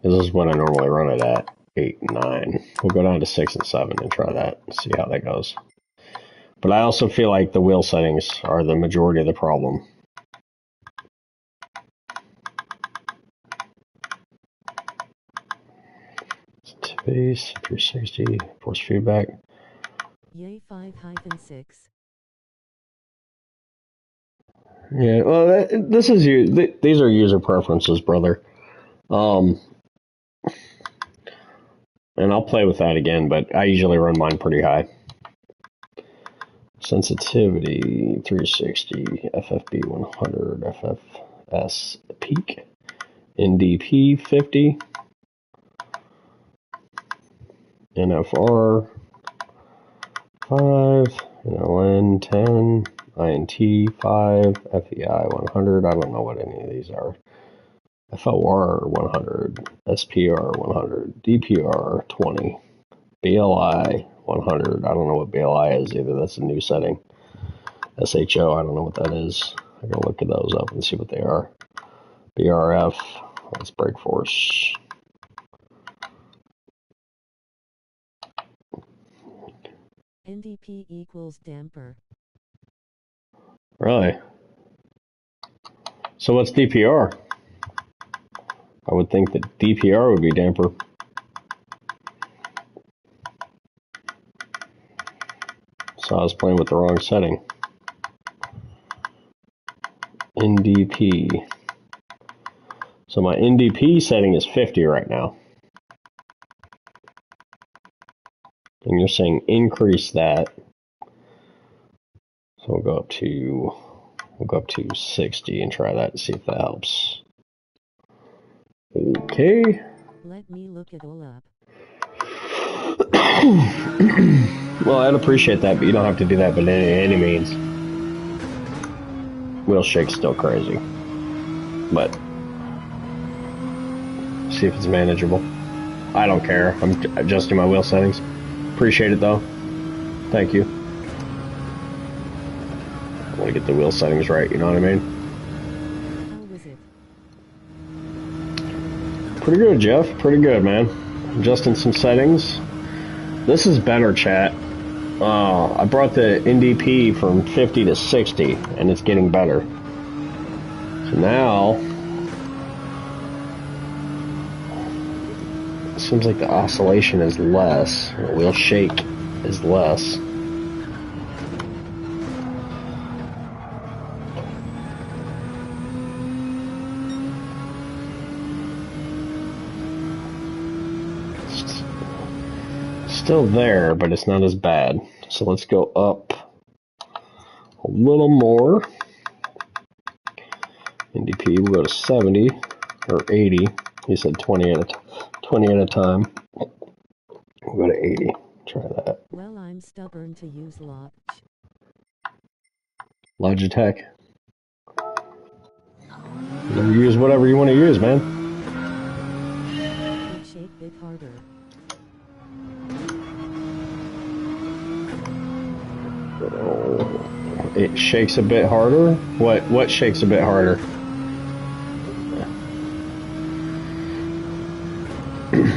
This is what I normally run it at. 8, 9. We'll go down to 6 and 7 and try that. See how that goes. But I also feel like the wheel settings are the majority of the problem. Base 360 force feedback. Yay 5-6. Yeah, well, this is these are user preferences, brother. And I'll play with that again, but I usually run mine pretty high. Sensitivity 360, FFB 100, FFS peak, NDP 50, NFR 5, NLN 10, INT 5, FEI 100. I don't know what any of these are. FOR 100, SPR 100, DPR 20, BLI 100. I don't know what BLI is either. That's a new setting. SHO, I don't know what that is. I gotta look at those up and see what they are. BRF, that's brake force. NDP equals damper. Really? So what's DPR? I would think that DPR would be damper. So I was playing with the wrong setting. NDP. So my NDP setting is 50 right now. And you're saying increase that. So we'll go up to 60 and try that and see if that helps. Okay. Let me look it all up. Well, I'd appreciate that, but you don't have to do that by any means. Wheel shake's still crazy. But see if it's manageable. I don't care. I'm adjusting my wheel settings. Appreciate it though. Thank you. I want to get the wheel settings right, you know what I mean? How was it? Pretty good, Jeff. Pretty good, man. Adjusting some settings. This is better, chat. I brought the NDP from 50 to 60, and it's getting better. So now, it seems like the oscillation is less. The wheel shake is less. Still there, but it's not as bad. So let's go up a little more. NDP, we'll go to 70 or 80. He said 20 at a time. We'll go to 80. Try that. Well, I'm stubborn to use Logitech. You use whatever you want to use, man. Big shake bit harder. Oh, it shakes a bit harder? What shakes a bit harder? Mine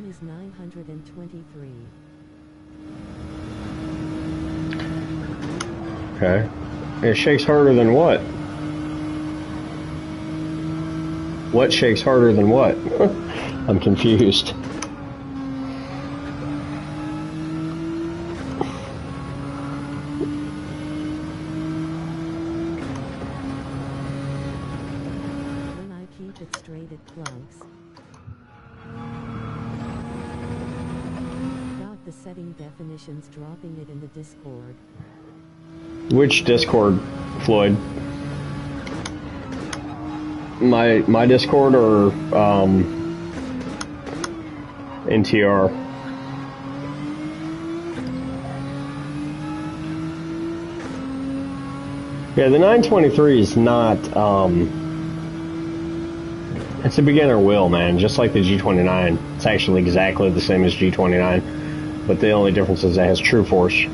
is 923. Okay. It shakes harder than what? What shakes harder than what? I'm confused. When I keep it straight, it clunks. Got the setting definitions, dropping it in the Discord. Which Discord, Floyd? My Discord or NTR? Yeah, the 923 is not it's a beginner wheel, man, just like the G29. It's actually exactly the same as G29, but the only difference is it has True Force.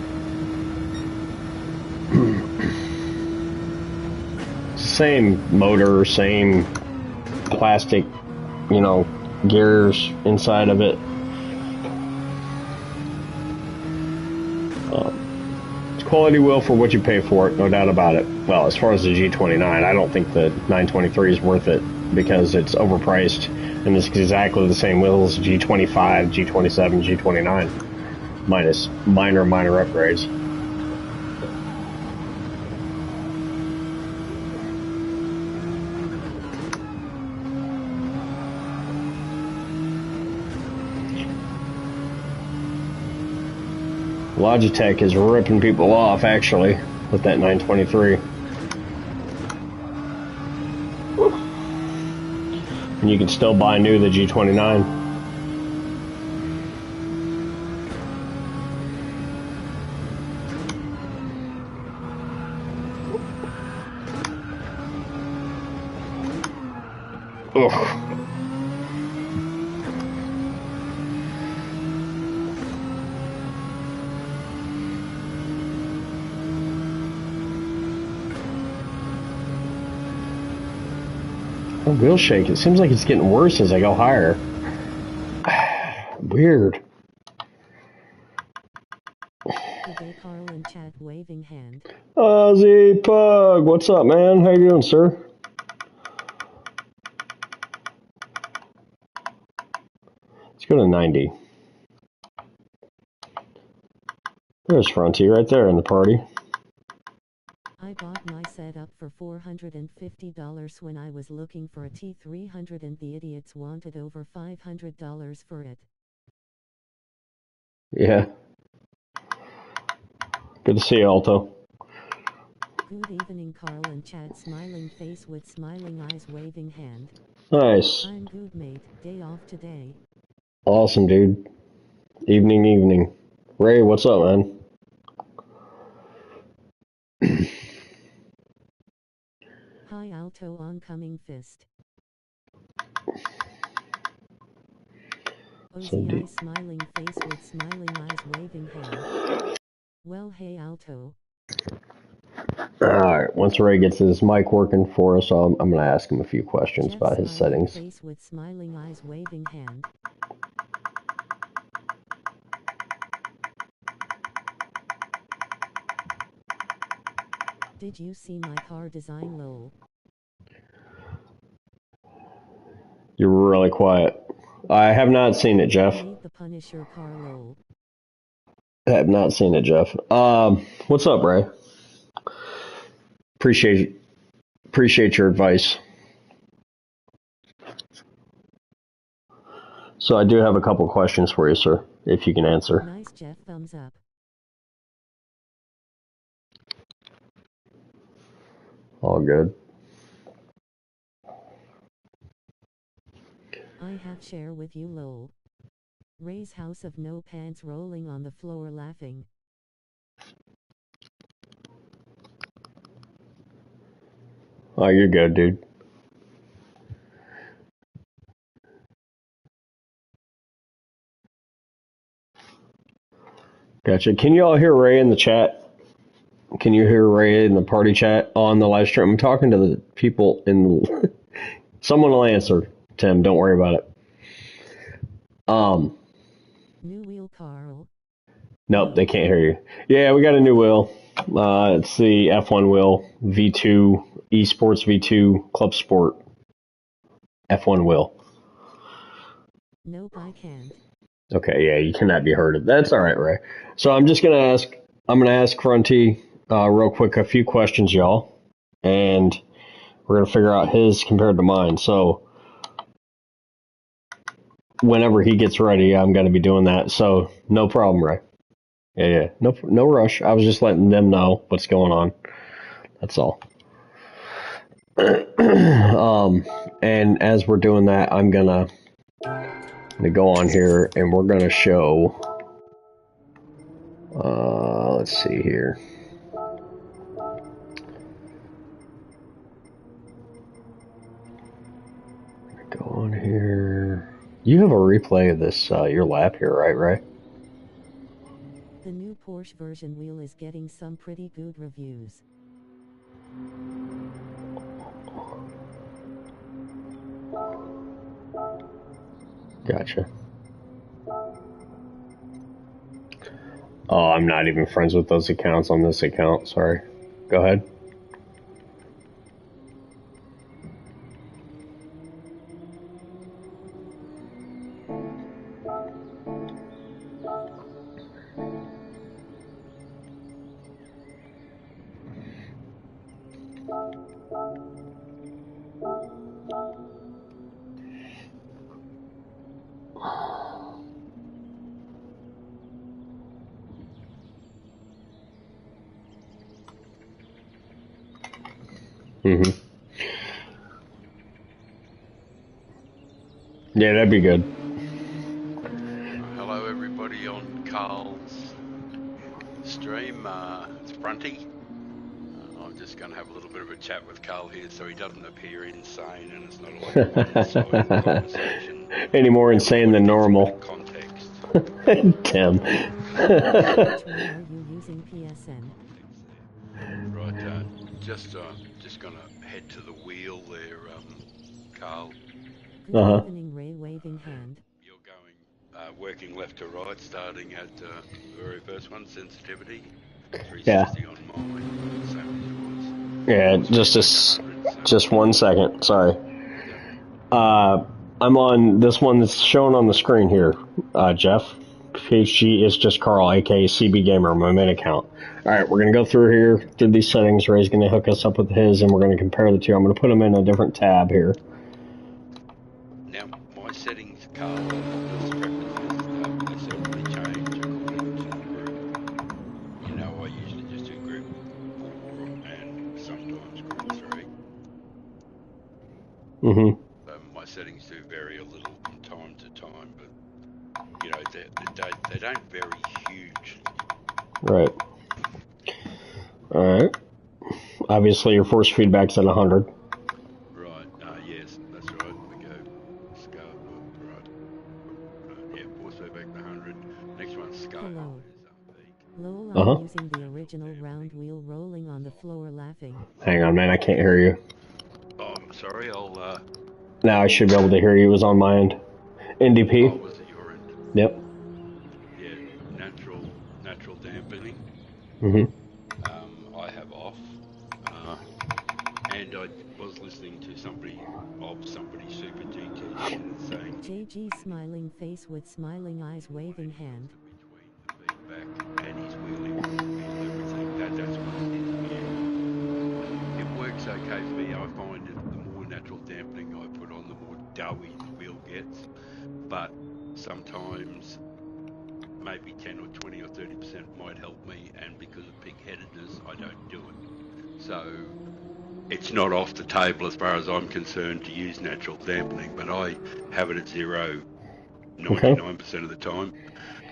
Same motor, same plastic, you know, gears inside of it. It's a quality wheel for what you pay for it, no doubt about it. Well, as far as the G29, I don't think the 923 is worth it because it's overpriced and it's exactly the same wheel as G25, G27, G29, minus minor upgrades. Logitech is ripping people off, actually, with that 923. And you can still buy new the G29. Ugh. Wheel shake. It seems like it's getting worse as I go higher. Weird. Today, Carl and chat waving hand. Ozzy Pug, what's up, man? How you doing, sir? Let's go to 90. There's Frontier right there in the party. I bought my setup for $450 when I was looking for a T300 and the idiots wanted over $500 for it. Yeah. Good to see you, Alto. Good evening, Carl and chat, smiling face with smiling eyes, waving hand. Nice. I'm good, mate. Day off today. Awesome, dude. Evening. Ray, what's up, man? Hi, Alto, oncoming fist. So OZI smiling face with smiling eyes waving hand. Well, hey Alto. Alright, once Ray gets his mic working for us, I'm going to ask him a few questions Jeff about his smiling settings. face with smiling eyes waving hand. Did you see my car design lol? You're really quiet. I have not seen it, Jeff. Made the Punisher car lol. I have not seen it, Jeff. What's up, Ray? Appreciate your advice. So I do have a couple questions for you, sir, if you can answer. Nice, Jeff, thumbs up. All good. I have share with you lol. Ray's house of no pants rolling on the floor laughing. Oh, you're good, dude. Gotcha. Can you all hear Ray in the chat? Can you hear Ray in the party chat on the live stream? I'm talking to the people in the... Someone will answer, Tim. Don't worry about it. New wheel Carl. Nope, they can't hear you. Yeah, we got a new wheel. It's the F1 wheel, V2, Esports V2, Club Sport, F1 wheel. Nope, I can't. Okay, yeah, you cannot be heard. That's all right, Ray. So I'm just gonna ask Fronty real quick a few questions, y'all, and we're gonna figure out his compared to mine. So whenever he gets ready, I'm gonna be doing that. So no problem, Ray. Yeah, no rush. I was just letting them know what's going on. That's all. And as we're doing that, I'm gonna go on here and we're gonna show. Let's see here. Go on here. You have a replay of this your lap here, right, Ray? The new Porsche version wheel is getting some pretty good reviews. Gotcha. Oh, I'm not even friends with those accounts on this account. Sorry. Go ahead. Mm-hmm. Yeah, that'd be good. Hello everybody on Carl's stream. It's Fronty. I'm just going to have a little bit of a chat with Carl here so he doesn't appear insane and it's not like a one-sided conversation. Any more insane than normal. Context. Tim. Which one are you using PSN? Right, just going to head to the wheel there, Carl. Good evening, Ray waving hand. You're going working left to right, starting at the very first one, sensitivity. 360 on mine, same as yours. Yeah, just 1 second. Sorry. I'm on this one that's shown on the screen here, Jeff. PHG is just Carl, aka CB Gamer, my main account. Alright, we're going to go through these settings. Ray's going to hook us up with his, and we're going to compare the two. I'm going to put them in a different tab here. Now, my settings, Carl, just preferences, they certainly change according to the group. You know, I usually just do group 4 and sometimes group 3. Mm-hmm. My settings do vary a little from time to time, but, you know, they don't vary hugely. Right. Alright. Obviously, your force feedback's at 100. Right, yes, that's right. We go scale, right. Yeah, force feedback 100. Next one, scale. Hello. Is Lol, Uh-huh. I'm using the original round wheel rolling on the floor laughing. Hang on, man. I can't hear you. Oh, sorry. I'll. Now I should be able to hear you. It was on my end. NDP. Oh, was it your end? Yep. Yeah. Natural dampening. Mm-hmm. I have off. And I was listening to somebody Super GT saying JG smiling face with smiling eyes waving hand. between the feedback and his wheel everything. That's what it is. Yeah. It works okay for me. I find that the more natural dampening I put on, the more doughy the wheel gets. But sometimes maybe 10 or 20 or 30% might help me, and because of pig-headedness, I don't do it. So it's not off the table as far as I'm concerned to use natural dampening, but I have it at 0 99% of the time.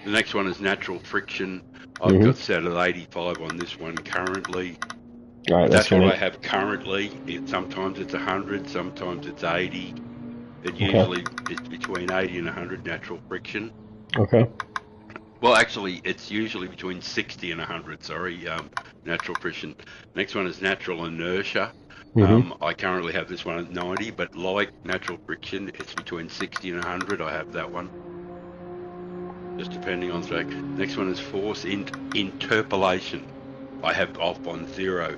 The next one is natural friction. I've got set at 85 on this one currently. All right, That's what funny. I have currently. Sometimes it's 100, sometimes it's 80. It usually it's between 80 and 100 natural friction. Okay. Well, actually, it's usually between 60 and 100, natural friction. Next one is natural inertia. I currently have this one at 90, but like natural friction, it's between 60 and 100. I have that one, just depending on track. Next one is force interpolation. I have off on 0.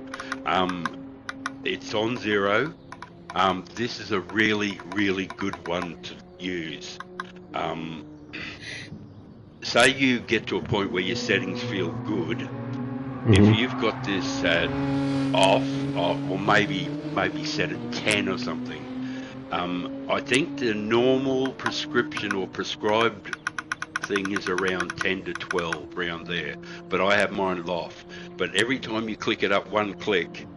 It's on 0. This is a really, really good one to use. Say you get to a point where your settings feel good. If you've got this at off, or maybe set at 10 or something, I think the normal prescription or prescribed thing is around 10 to 12, around there. But I have mine off. But every time you click it up one click,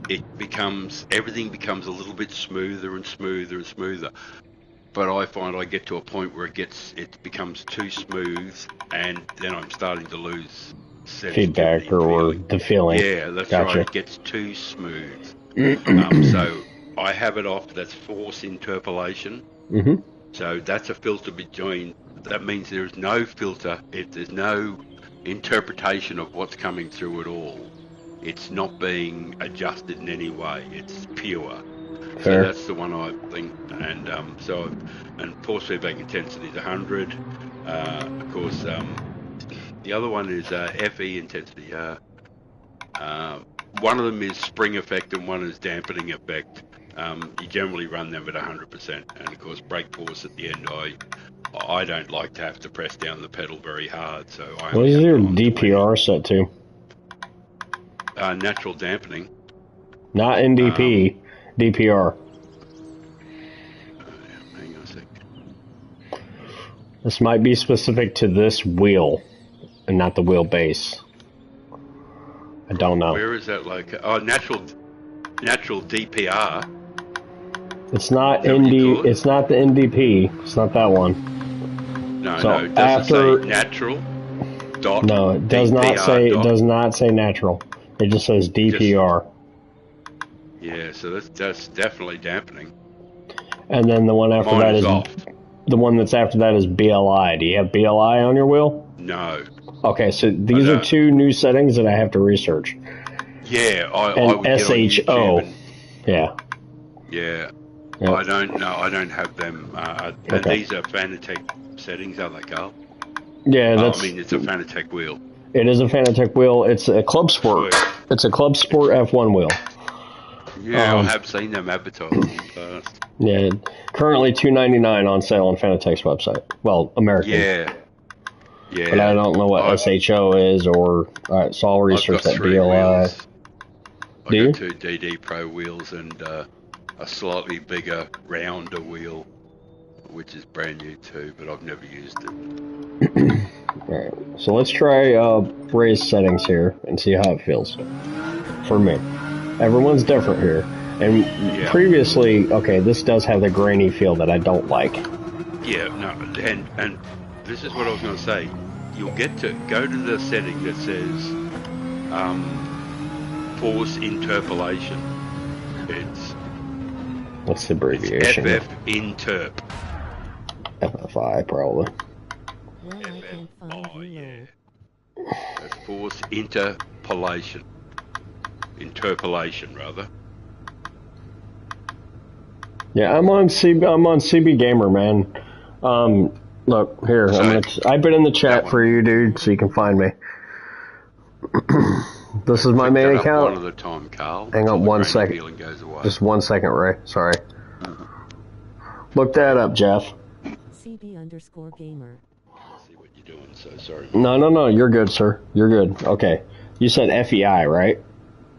everything becomes a little bit smoother and smoother and smoother. But I find I get to a point where it becomes too smooth, and then I'm starting to lose feedback or the feeling. Yeah, that's Gotcha. right. It gets too smooth. So I have it off. That's force interpolation. So that's a filter between. That means there is no filter. There's no interpretation of what's coming through at all. It's not being adjusted in any way. It's pure. Fair. So that's the one I think, and force feedback intensity is 100. Of course, the other one is FE intensity. One of them is spring effect and one is dampening effect. You generally run them at 100%, and of course, brake force at the end. I don't like to have to press down the pedal very hard, so I. What is your DPR set to? Natural dampening. Not NDP. DPR. Hang on a sec. This might be specific to this wheel and not the wheelbase. I don't know. Where is that located? Oh, natural DPR. It's not Is that what you ND. call it? It's not the NDP. It's not that one. No, So it doesn't after- say natural. Dot. No, it does not DPR say. It dot. does not say natural. It just says DPR. Yeah, so that's definitely dampening. And then the one after Mine that is is off. the one that's after that is BLI. Do you have BLI on your wheel? No. Okay, so these are don't. two new settings that I have to research. Yeah, I And would get on SHO. YouTube and- Yeah. yeah. Yep. I don't know. I don't have them. And Okay. these are Fanatec settings, are they, Carl? Yeah, that's. I mean, it's a Fanatec wheel. It is a Fanatec wheel. It's a Club Sport. Sweet. It's a Club Sport F1 wheel. Yeah, I have seen them advertised in the past. Yeah, currently $299 on sale on Fanatec's website. Well, American. Yeah. Yeah. But I don't know what SHO is, or alright, so I'll I've research got that 3 BLI. wheels. Do I've you? got 2 DD Pro wheels and a slightly bigger, rounder wheel, which is brand new too, but I've never used it. Alright, so let's try raise settings here and see how it feels for me. Everyone's different here. And Yeah. previously, okay, this does have the grainy feel that I don't like. Yeah, no, and this is what I was going to say. You'll get to go to the setting that says force interpolation. It's What's the abbreviation? FF interp. FFI, probably. Well, I can't find Oh, you yeah. low. That's force interpolation. Interpolation, rather. Yeah, I'm on CB Gamer, man. Look here. So, I've been in the that chat one. for you, dude, so you can find me. This is my Click main that up account. one at a time, Carl. Hang until on the 1 grainy second. feeling goes away. Just 1 second, Ray. Sorry. Look that up, Jeff. CB_gamer. See what you're doing, so sorry. No. You're good, sir. You're good. Okay. You said FEI, right?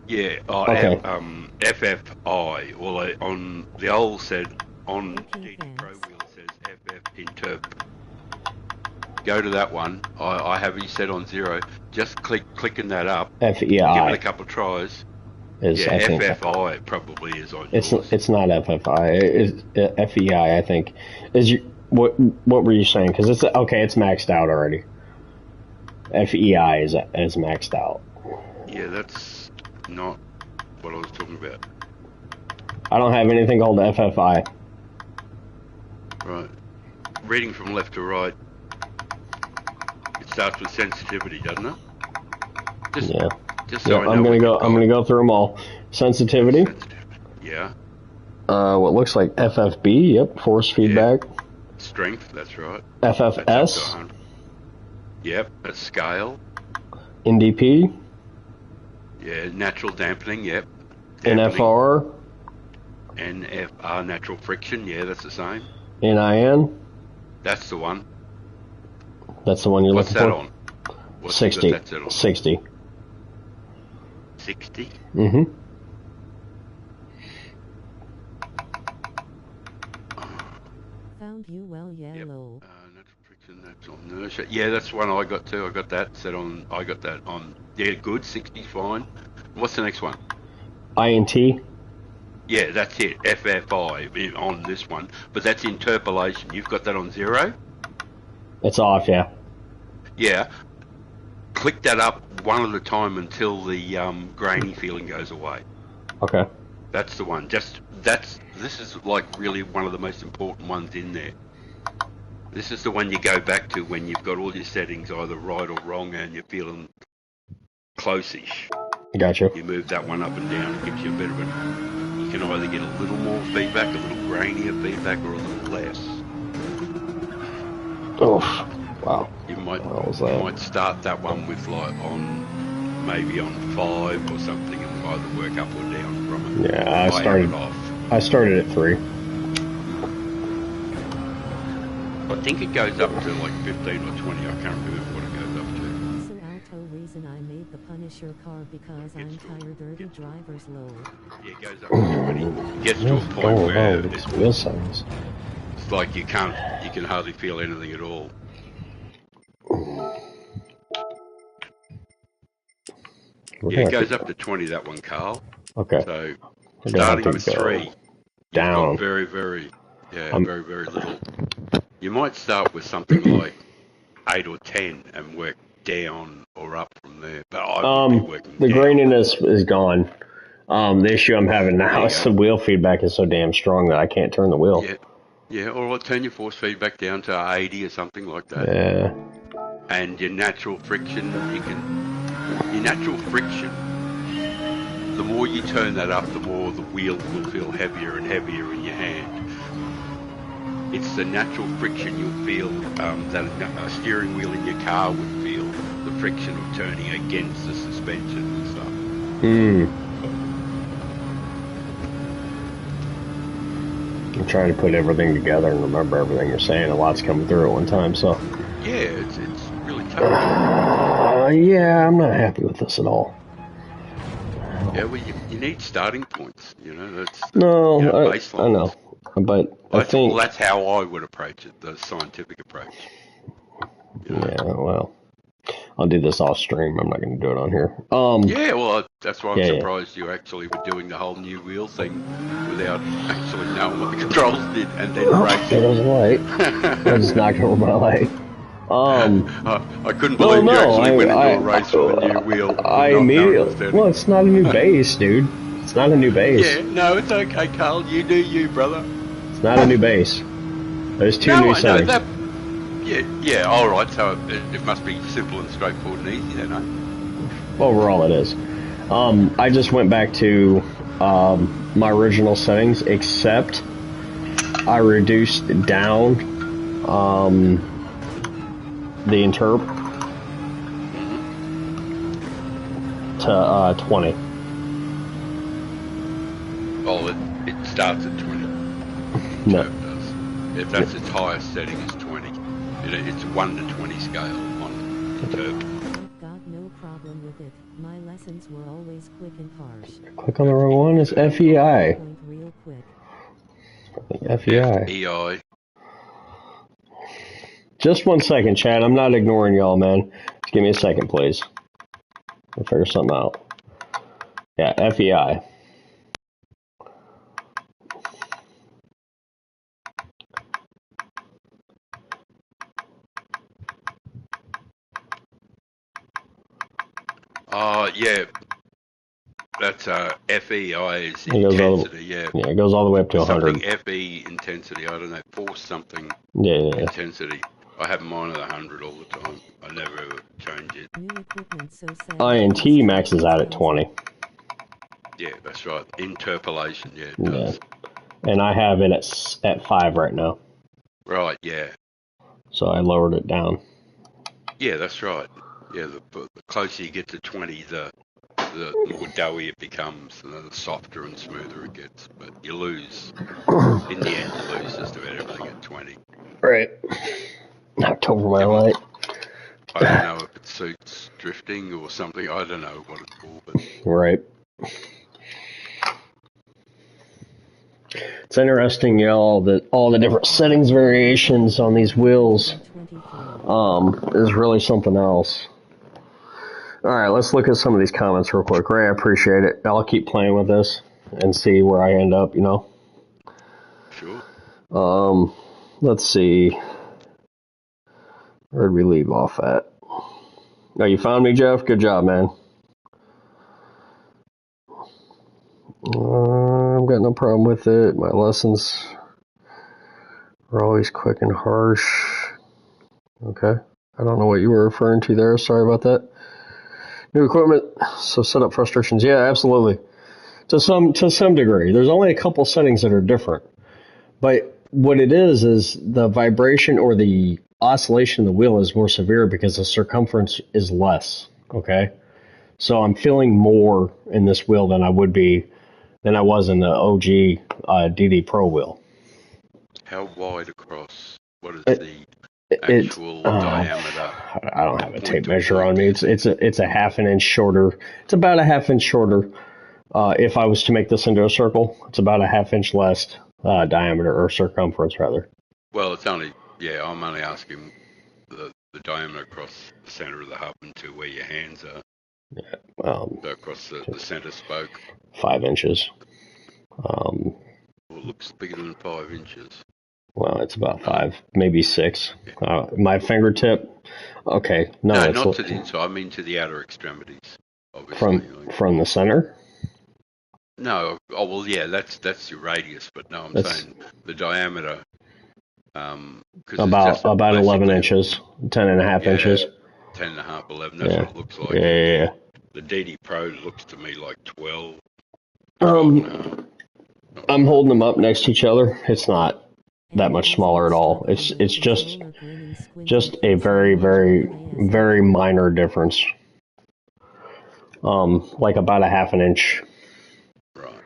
Yeah, Okay. FFI. Well, on the old said, on Okay, DD Pro thanks. wheel says FF interp. Go to that one. I have you set on 0. Just clicking that up. Give it a FEI couple of tries. is, Yeah, I think. FFI probably is on It's yours. it's not FFI. It's FEI, I think. Is you what were you saying? Because it's okay. It's maxed out already. FEI is maxed out. Yeah, that's not what I was talking about. I don't have anything called FFI. Right. Reading from left to right. It starts with sensitivity, doesn't it? Yeah. Just so I know I'm what gonna you've go through them all. Sensitivity. got. Yeah. What looks like FFB. Yep. Force feedback. Strength, that's right. That's up to FFS. 100. Yep, that's scale. NDP. Yeah, natural dampening, yep. Dampening. NFR. NFR, natural friction, yeah, that's the same. NIN. That's the one. That's the one you're What's looking that for. on? What's 60. that set on? 60. 60? Mm-hmm. Found you well, Yep. yellow. Natural friction, natural inertia. Yeah, that's one I got too. I got that set on. I got that on. Yeah, good. 60, fine. What's the next one? INT. Yeah, that's it. FFI on this one. But that's interpolation. You've got that on 0? It's off, yeah. Yeah. Click that up one at a time until the grainy feeling goes away. Okay. That's the one. This is like really one of the most important ones in there. This is the one you go back to when you've got all your settings either right or wrong and you're feeling close-ish. Gotcha. You move that one up and down. It gives you a bit of a... You can either get a little more feedback, a little grainier feedback, or a little less. Oof. Wow. You might What was that? start that one with like maybe on 5 or something, and either work up or down from it. Yeah, I have it off. I started at 3. I think it goes up to like 15 or 20. I can't remember what it goes up to. So Alto reason I made the Punisher car because I'm tired dirty driver's low. Yeah, it goes up to 20. It gets to a point Oh, where no, these wheel signs. it's like you can hardly feel anything at all. Yeah, it goes up to 20, that one, Carl. Okay. So We're gonna have starting to with go 3, you've down. got very, very I'm- very, very little. You might start with something like 8 or 10 and work down or up from there. But I would be working The down. graininess is gone. The issue I'm having There now you is go. the wheel feedback is so damn strong that I can't turn the wheel. Yeah, or I'll turn your force feedback down to 80 or something like that. Yeah. And your natural friction, your natural friction, the more you turn that up, the more the wheel will feel heavier and heavier in your hand. It's the natural friction you'll feel that a steering wheel in your car would feel, the friction of turning against the suspension and stuff. I'm trying to put everything together and remember everything you're saying. A lot's coming through at one time, so. Yeah, it's really tough. Yeah, I'm not happy with this at all. Yeah, well, you need starting points, that's No, baseline. I know. But I think... that's how I would approach it, the scientific approach. Yeah, well, I'll do this off stream. I'm not going to do it on here. Yeah, well, that's why I'm Yeah. surprised you actually were doing the whole new wheel thing without actually knowing what the controls did and then There racing. goes a light. I just knocked over my light. I couldn't believe you actually went into a race with a new wheel. I not knowing immediately... what's doing. Well, it's not a new base, dude. It's not a new base. Yeah, no, it's okay, Carl. You do you, brother. It's not a new base. There's two No, new I know settings. that. Yeah. All right. So it must be simple and straightforward and easy then, eh? Overall, it is. I just went back to my original settings, except I reduced down the interp to 20. Oh, it starts at 20. No. Interp does. If that's its highest setting is 20. It's 1 to 20 scale on Interp. I've got no problem with it. My lessons were always quick and harsh. Click on the wrong one. It's FEI. Point real quick. FEI. EI. Just 1 second, Chad. I'm not ignoring y'all, man. Just give me a second, please. I'll figure something out. Yeah, FEI. Oh, yeah. That's FEI is It goes all the- intensity, yeah. Yeah, it goes all the way up to 100. Something FE intensity, I don't know, force something Yeah. intensity. I have mine at 100 all the time. I never ever change it. New equipment so sad. INT maxes out at 20. Yeah, that's right. Interpolation, yeah, it Yeah. does. And I have it at 5 right now. Right, yeah. So I lowered it down. Yeah, that's right. Yeah, the closer you get to 20, the more doughy it becomes, and the softer and smoother it gets. But you lose. In the end, you lose just about everything at 20. Right. Knocked over my light. I don't know if it suits drifting or something. I don't know what it's for, but Right. It's interesting, y'all, that all the different settings variations on these wheels 23. is really something else. All right, let's look at some of these comments real quick. Ray, I appreciate it. I'll keep playing with this and see where I end up, you know. sure. Let's see. Where'd we leave off at? Oh, you found me, Jeff? Good job, man. I've got no problem with it. My lessons are always quick and harsh. Okay. I don't know what you were referring to there. Sorry about that. New equipment, so setup frustrations. Yeah, absolutely. To some degree. There's only a couple settings that are different. But what it is the vibration or the oscillation of the wheel is more severe because the circumference is less. Okay? So I'm feeling more in this wheel than I was in the OG DD Pro wheel. How wide across? What is the It's actual diameter? I don't have a tape measure on me. It's a half an inch shorter. It's about a half inch shorter. If I was to make this into a circle, it's about a half inch less diameter or circumference rather. Well, it's only, I'm only asking the diameter across the center of the hub and to where your hands are. So across the center spoke. 5 inches. Well, it looks bigger than 5 inches. Well, it's about 5, maybe 6. My fingertip. Okay, no, it's not to the inside. I mean to the outer extremities. Obviously. From the center. No, oh well, yeah, that's your radius, but no, I'm saying the diameter. About 11 inches, 10 and a half inches. 10 and a half, 11. That's what it looks like. Yeah. The DD Pro looks to me like 12. I'm holding them up next to each other. It's not that much smaller at all. It's just a very, very, very minor difference. Like about a half an inch. Right.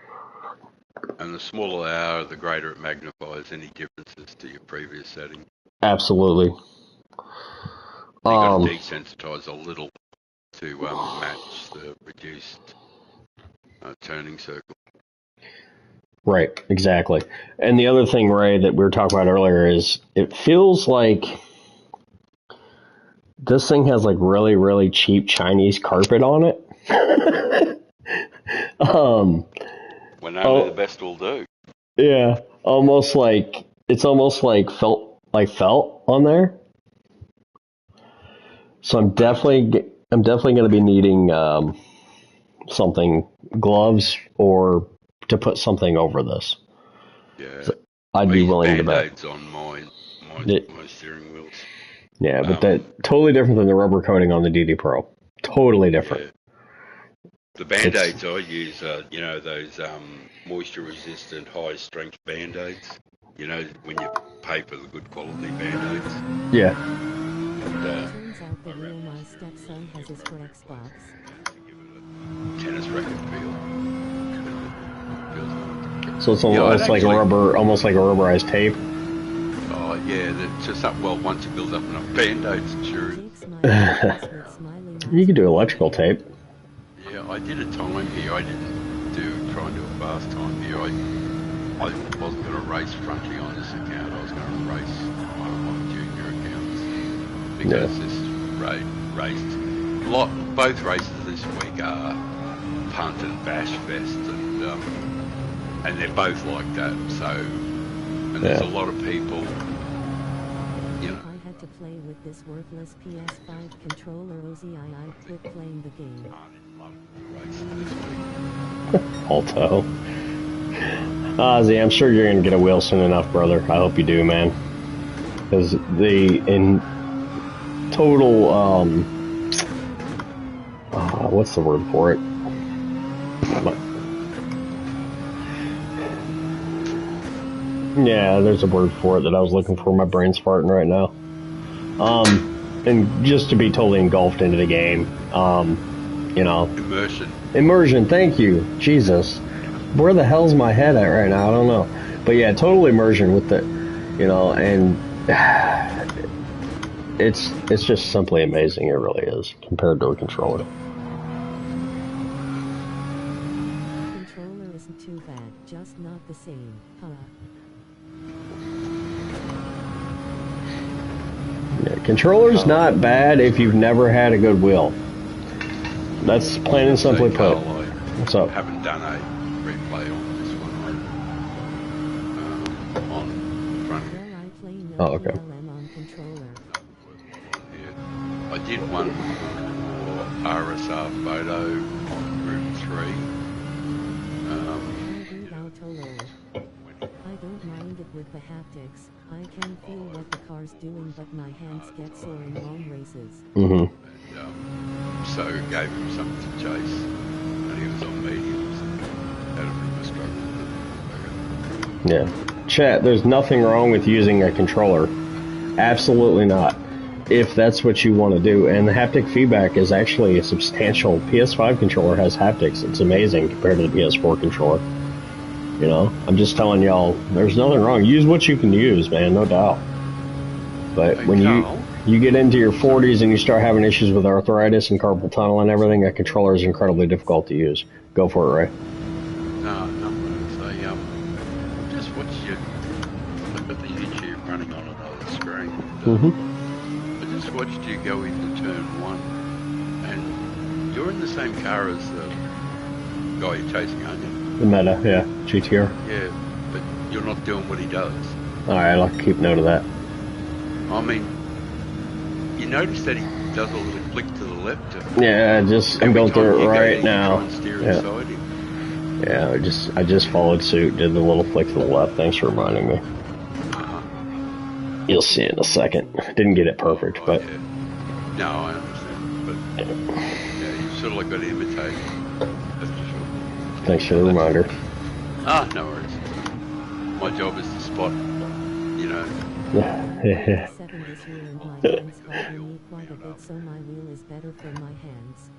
And the smaller they are, the greater it magnifies any differences to your previous setting. Absolutely. You got to desensitize a little to match the reduced turning circle. Right, exactly. And the other thing, Ray, that we were talking about earlier is it feels like this thing has like really, really cheap Chinese carpet on it. When only the best will do. Yeah, it's almost like felt on there. So I'm definitely going to be needing something, gloves, or to put something over this. Yeah. So I'd be willing to bet. Band-Aids on my steering wheels. Yeah, but that totally different than the rubber coating on the DD Pro. Totally different. Yeah. The Band-Aids I use are, you know, those moisture-resistant, high-strength Band-Aids. You know, when you pay for the good quality Band-Aids. Yeah. And Turns out the wheel my stepson has is for Xbox. give it a tennis racket feel. Feels nice. So it's almost like a rubberized tape. Oh yeah, it's just up. Well, once it builds up enough Band-Aids, sure. You could do electrical tape. Yeah, I did a time here. I didn't try and do a fast time here. I wasn't going to race Frontier on this account. I was going to race one of my junior accounts because this raced both races this week are Punt and Bash Fest, and they're both like that. So, and there's a lot of people. You know, I had to play with this worthless PS5 controller. Ozzy, I quit playing the game. Alto. Ozzy, I'm sure you're going to get a wheel soon enough, brother. I hope you do, man. Because in total, what's the word for it? Yeah, there's a word for it that I was looking for. My brain's farting right now. And just to be totally engulfed into the game, you know. Immersion, thank you. Jesus. Where the hell's my head at right now? I don't know. But yeah, total immersion with the, you know, and it's just simply amazing. It really is, compared to a controller. Controller isn't too bad, just not the same, huh? Yeah, controller's not bad if you've never had a good wheel. That's plain and simply put. What's up? I haven't done a replay on this one. On front. Oh, okay. I did one for RSR photo on Group 3. I don't mind it with the haptics. I can feel what the car's doing, but my hands get sore in long races. Mm-hmm. And, so gave him something to chase, and he was on mediums and had a bit of a struggle with it. Yeah. Chat, there's nothing wrong with using a controller. Absolutely not. If that's what you want to do. And the haptic feedback is actually a substantial. PS5 controller has haptics. It's amazing compared to the PS4 controller. You know, I'm just telling y'all, there's nothing wrong. Use what you can use, man, no doubt. But when you get into your 40s and you start having issues with arthritis and carpal tunnel and everything, a controller is incredibly difficult to use. Go for it, Ray. No, so just watch you look at the YouTube running on another screen. I just watched you go into turn 1, and you're in the same car as the guy you're chasing, aren't you? The Meta, yeah, GTR. Yeah, but you're not doing what he does. Alright, I'll keep note of that. I mean, you notice that he does a little flick to the left. Yeah, I'm going through it right now. Yeah, I just followed suit, did the little flick to the left. Thanks for reminding me. You'll see in a second. Didn't get it perfect, but... Yeah. No, I understand, but yeah, you sort of like got to imitate. That's for sure. Thanks for the reminder. No worries. My job is to spot, you know. Yeah. So my wheel is better for my hands.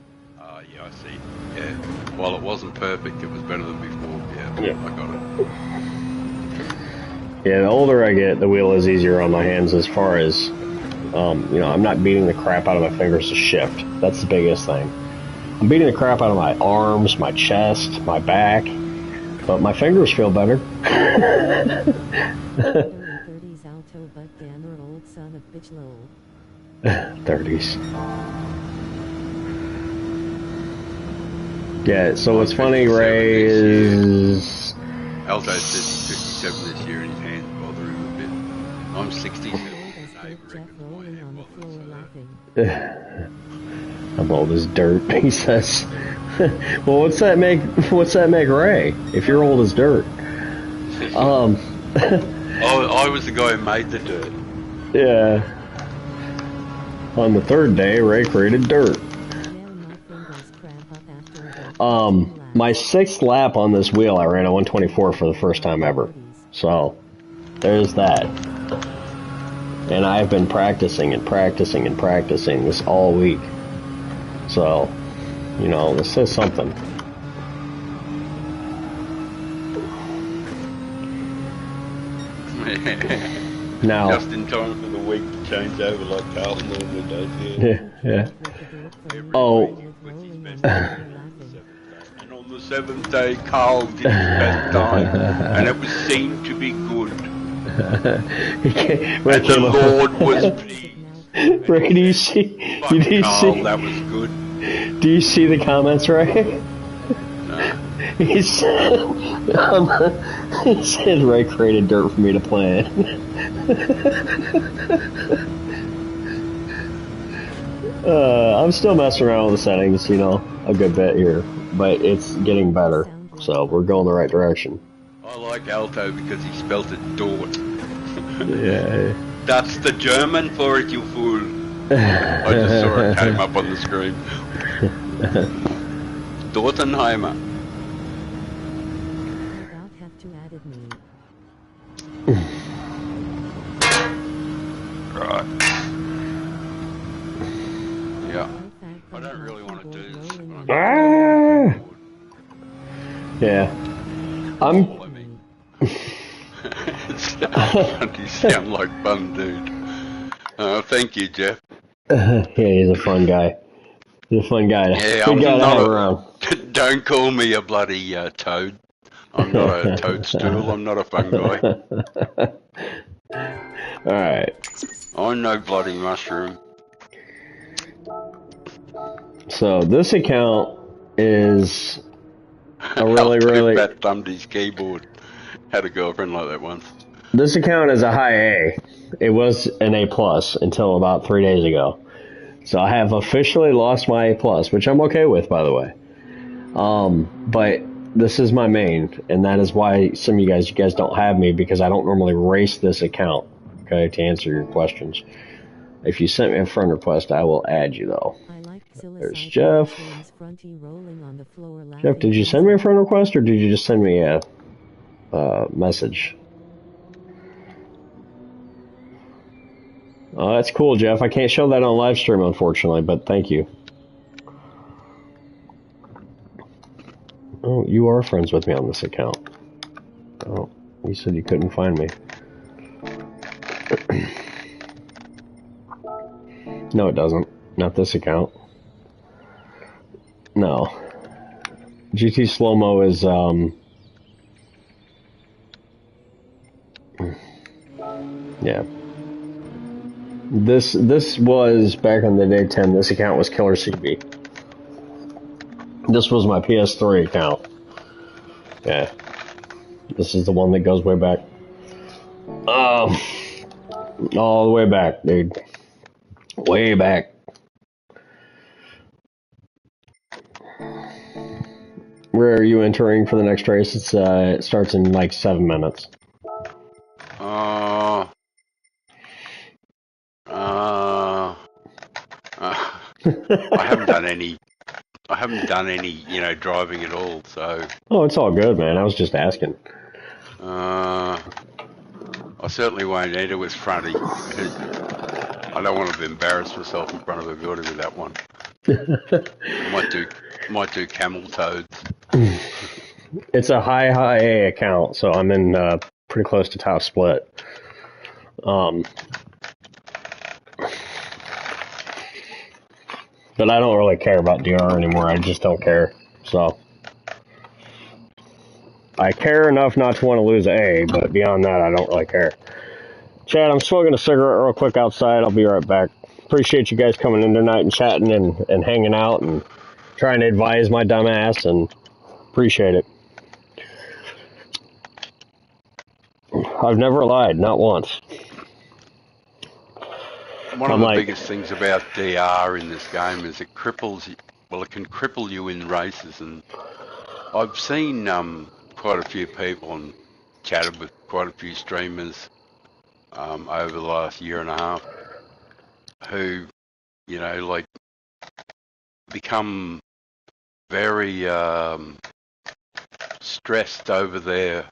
Yeah, I see. Yeah. While it wasn't perfect, it was better than before. Yeah. I got it. Yeah, the older I get, the wheel is easier on my hands as far as, you know, I'm not beating the crap out of my fingers to shift. That's the biggest thing. I'm beating the crap out of my arms, my chest, my back, but my fingers feel better. 30s Alto butt dammer old son of bitch lol. 30s. Yeah, so what's funny, Ray, is... Alto says 57 this year and his hands bother him a bit. I'm 60. I'm old as dirt, he says. Well, what's that make Ray? If you're old as dirt. I was the guy who made the dirt. Yeah. On the third day, Ray created dirt. Yeah, my fingers cramp up after about 15 laps. My 6th lap on this wheel, I ran a 124 for the first time ever. So, there's that. And I've been practicing and practicing and practicing this all week. So, you know, this says something. Now, just in time for the week to change over like Carl normally does. Yeah. Oh. And on the 7th day, Carl did his best time, and it was seen to be good. And the Lord was pleased. Ray, do you see? Carl, that was good. Do you see the comments, Ray? He said, Ray created dirt for me to play in. I'm still messing around with the settings, you know, a good bit here, but it's getting better, so we're going the right direction. I like Alto because he spelt it Dort. Yeah. That's the German for it, you fool. I just saw it came up on the screen. Dortenheimer. Right. Yeah. I don't really want to do this. Yeah. I'm. You sound like fun, dude. Thank you, Jeff. Yeah, he's a fun guy. He's a fun guy. Yeah, Good guy to have around. Don't call me a bloody toad. I'm not a toadstool. I'm not a fun guy. Alright. I'm no bloody mushroom. So, this account is a really... That thumbed his keyboard. Had a girlfriend like that once. This account is a high A. It was an A+ until about 3 days ago. So I have officially lost my A+, which I'm okay with, by the way. But this is my main, and that is why some of you guys don't have me, because I don't normally race this account, okay, to answer your questions. If you sent me a friend request, I will add you, though. There's Jeff. Jeff, did you send me a friend request, or did you just send me a message? Oh, that's cool, Jeff. I can't show that on live stream, unfortunately, but thank you. Oh, you are friends with me on this account. Oh, you said you couldn't find me. No, it doesn't. Not this account. No. GT Slow-Mo is, yeah. This was, back in the day 10, this account was Killer CB. This was my PS3 account. Yeah. This is the one that goes way back. All the way back, dude. Way back. Where are you entering for the next race? It's it starts in like 7 minutes. I haven't done any, you know, driving at all, so... Oh, it's all good, man. I was just asking. I certainly won't need it with Fronty. I don't want to embarrass myself in front of everybody with that one. Might do camel toads. It's a high A account, so I'm in pretty close to top split. But I don't really care about DR anymore. I just don't care. So I care enough not to want to lose A, but beyond that, I don't really care. Chad, I'm smoking a cigarette real quick outside. I'll be right back. Appreciate you guys coming in tonight and chatting and hanging out and trying to advise my dumb ass, and appreciate it. I've never lied, not once. One of the biggest things about DR in this game is it cripples, well, it can cripple you in races, and I've seen quite a few people and chatted with quite a few streamers over the last year and a half who you know, like become very stressed over their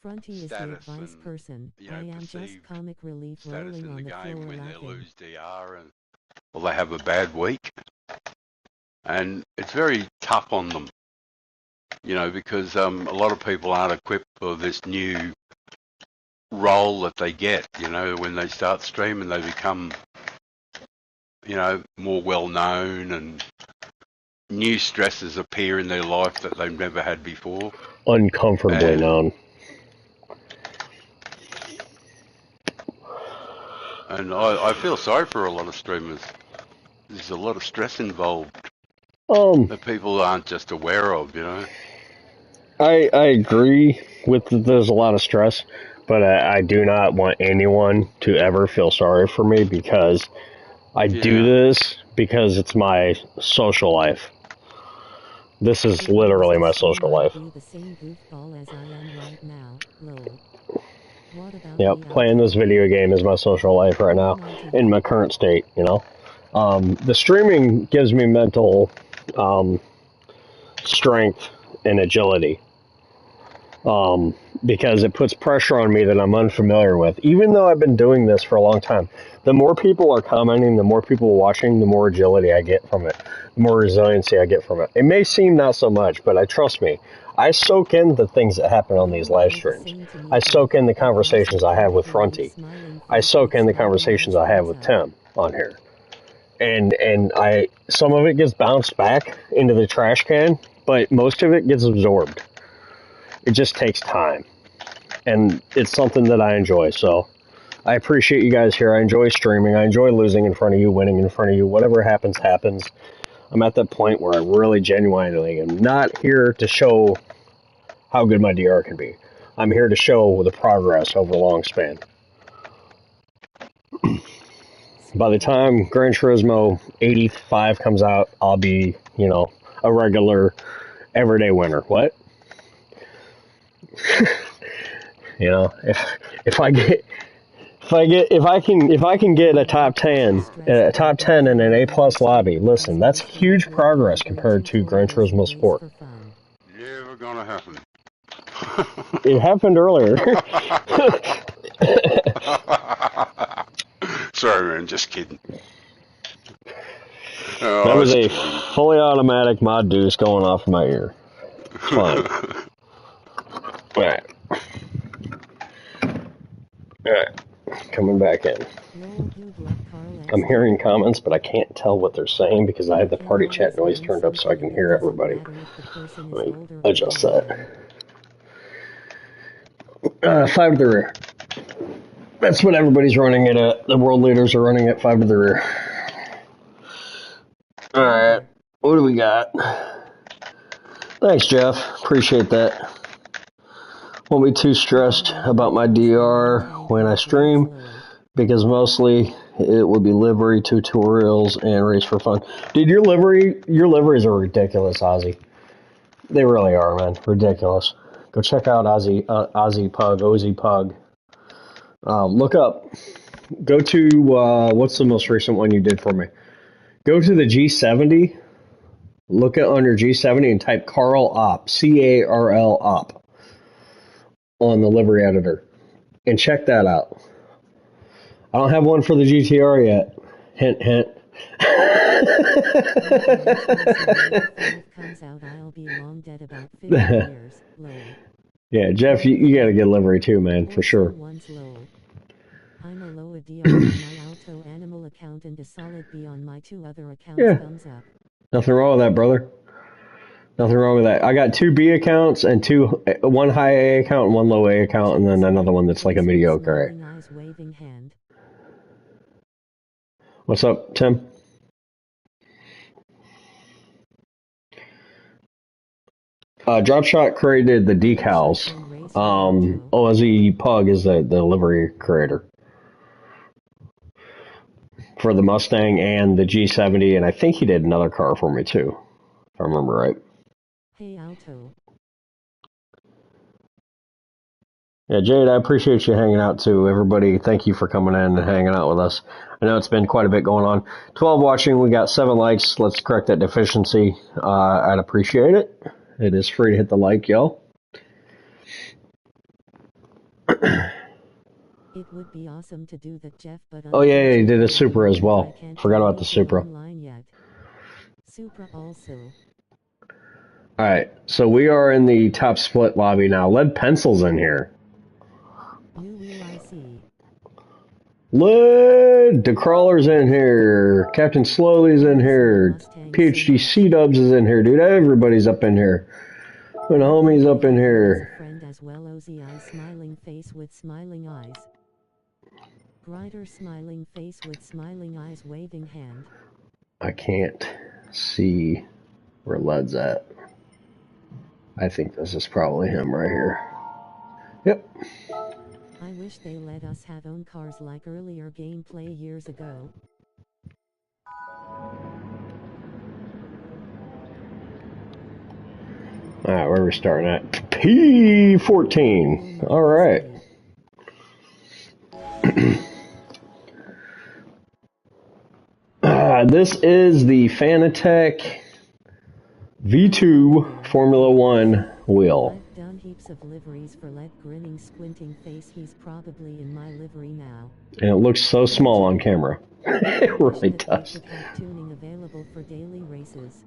Fronty is the status advice and, person. you know, I am just perceived comic relief status rolling in on the the game floor when they laughing. lose DR and or they have a bad week. And it's very tough on them, you know, because a lot of people aren't equipped for this new role that they get, you know, when they start streaming, they become, you know, more well known and new stresses appear in their life that they've never had before. Uncomfortably And known. I feel sorry for a lot of streamers. There's a lot of stress involved that people aren't just aware of, you know. I agree with there's a lot of stress, but I do not want anyone to ever feel sorry for me because I do Yeah. this because it's my social life. This is literally my social life. Be the same goofball as I am right now. Lol. What about Yep, me, playing this Alto? video game is my social life right now in my current state, you know. The streaming gives me mental strength and agility because it puts pressure on me that I'm unfamiliar with. Even though I've been doing this for a long time, the more people are commenting, the more people are watching, the more agility I get from it, the more resiliency I get from it. It may seem not so much, but trust me, I soak in the things that happen on these live streams. I soak in the conversations I have with Fronty. I soak in the conversations I have with Tim on here. And I some of it gets bounced back into the trash can, but most of it gets absorbed. It just takes time. And it's something that I enjoy. So I appreciate you guys here. I enjoy streaming. I enjoy losing in front of you, winning in front of you. Whatever happens, happens. I'm at that point where I really genuinely am not here to show how good my DR can be. I'm here to show the progress over a long span. By the time Gran Turismo 85 comes out, I'll be, you know, a regular everyday winner. What? You know, if I can get a top 10 in an A+ lobby, listen, that's huge progress compared to Gran Turismo Sport. Never gonna happen. It happened earlier. Sorry, man, just kidding. That Oh, I was was a kidding. fully automatic mod deuce going off in my ear. Fun. Alright. Alright. Coming back in. I'm hearing comments, but I can't tell what they're saying because I have the party chat noise turned up so I can hear everybody. Let me adjust that. 5 to the rear. That's what everybody's running it at. The world leaders are running at 5 to the rear. Alright. What do we got? Thanks, Jeff. Appreciate that. Won't be too stressed about my DR when I stream because mostly it will be livery, tutorials, and race for fun. Dude, your liveries are ridiculous, Ozzy. They really are, man. Ridiculous. Go check out Ozzy Pug. Look up. Go to, what's the most recent one you did for me? Go to the G70. Look at on your G70 and type Carl Op, C-A-R-L Op, on the livery editor. And check that out. I don't have one for the GTR yet. Hint, hint. Yeah, Jeff, you got to get livery too, man, for sure. I'm a low DR on my Alto Animal account and a solid B on my 2 other accounts. Yeah. Thumbs up. Nothing wrong with that, brother. Nothing wrong with that. I got 2 B accounts and 1 high A account and 1 low A account, and then another one that's like a mediocre A. What's up, Tim? Dropshot created the decals. Ozzy Pug is the livery creator for the Mustang and the G70, and I think he did another car for me too, if I remember right. Hey, Alto. Yeah, Jade, I appreciate you hanging out too. Everybody, thank you for coming in and hanging out with us. I know it's been quite a bit going on. 12 watching, we got 7 likes. Let's correct that deficiency. I'd appreciate it. It is free to hit the like, y'all. It would be awesome to do that, Jeff, but Oh yeah, he did a Supra as well. Forgot about the Supra. Supra also. Alright, so we are in the top split lobby now. Lead Pencil's in here. New wheel I see. Lead! The Crawler's in here. Captain Slowly's in here. PhD C-Dubs is in here, dude. Everybody's up in here. And homie's up in here. Friend as well, OZI smiling face with smiling eyes. Grider smiling face with smiling eyes, waving hand. I can't see where Lead's at. I think this is probably him right here. Yep. I wish they let us have own cars like earlier gameplay years ago. Alright, where are we starting at? P14. Alright. This is the Fanatec V2 Formula One wheel. I've done heaps of liveries for Led grinning squinting face. He's probably in my livery now. And it looks so small on camera. It really does. Tuning available for daily races.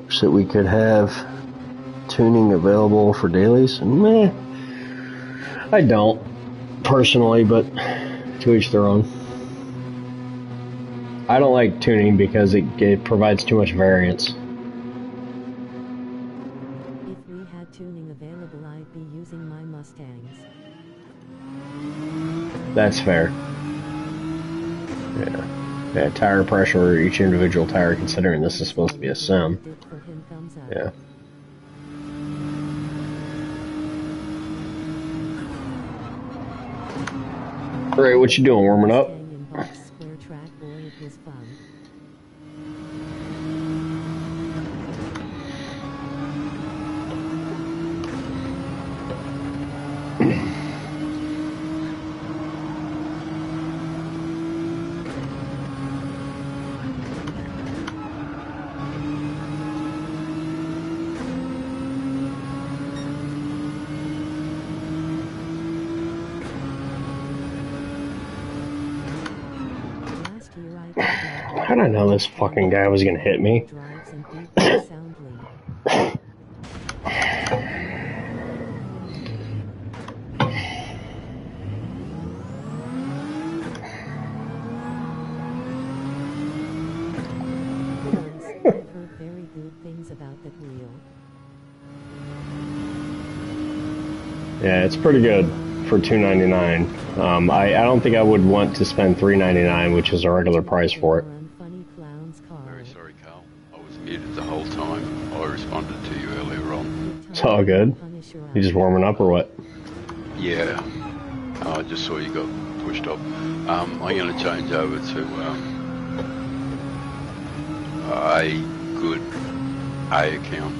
Wish that we could have tuning available for dailies. Meh. I don't, personally, but to each their own. I don't like tuning because it provides too much variance. If we had tuning available, I'd be using my Mustangs. That's fair. Yeah. Yeah, tire pressure, each individual tire, considering this is supposed to be a sim. Yeah. Alright, what you doing, warming up? Square track, boy, it was fun. How did I know this fucking guy was gonna hit me? I've heard very good things about that wheel. Yeah, it's pretty good for $299. I don't think I would want to spend $399, which is a regular price for it. Very sorry, Carl. I was muted the whole time. I responded to you earlier on. It's all good. You just warming up or what? Yeah. I just saw you got pushed off. I'm going to change over to a good A account.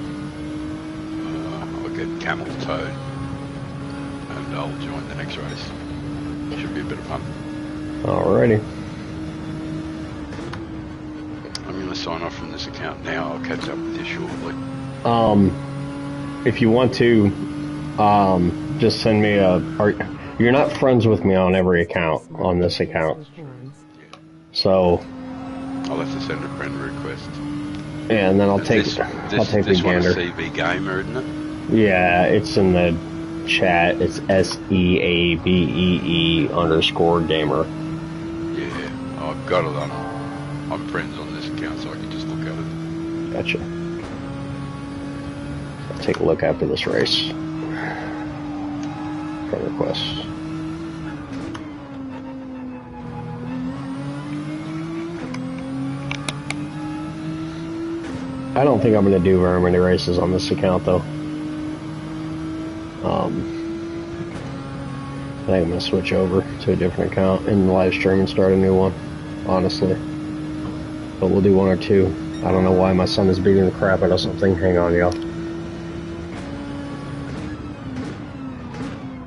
I'll get Camel Toad. And I'll join the next race. Should be a bit of fun. Alrighty. I'm going to sign off from this account now. I'll catch up with you shortly. If you want to, just send me you're not friends with me on every account on this account. So I'll have to send a friend request. Yeah, and then I'll take the gander. This one's CV Gamer, isn't it? Yeah, it's in the chat. It's SEABEE_gamer. Yeah, I've got it on. I'm friends on this account, so I can just look at it. Gotcha. I'll take a look after this race. Friend requests. I don't think I'm going to do very many races on this account, though. I think I'm going to switch over to a different account and live stream and start a new one, honestly. But we'll do one or two. I don't know why my son is beating the crap out of something. Hang on, y'all.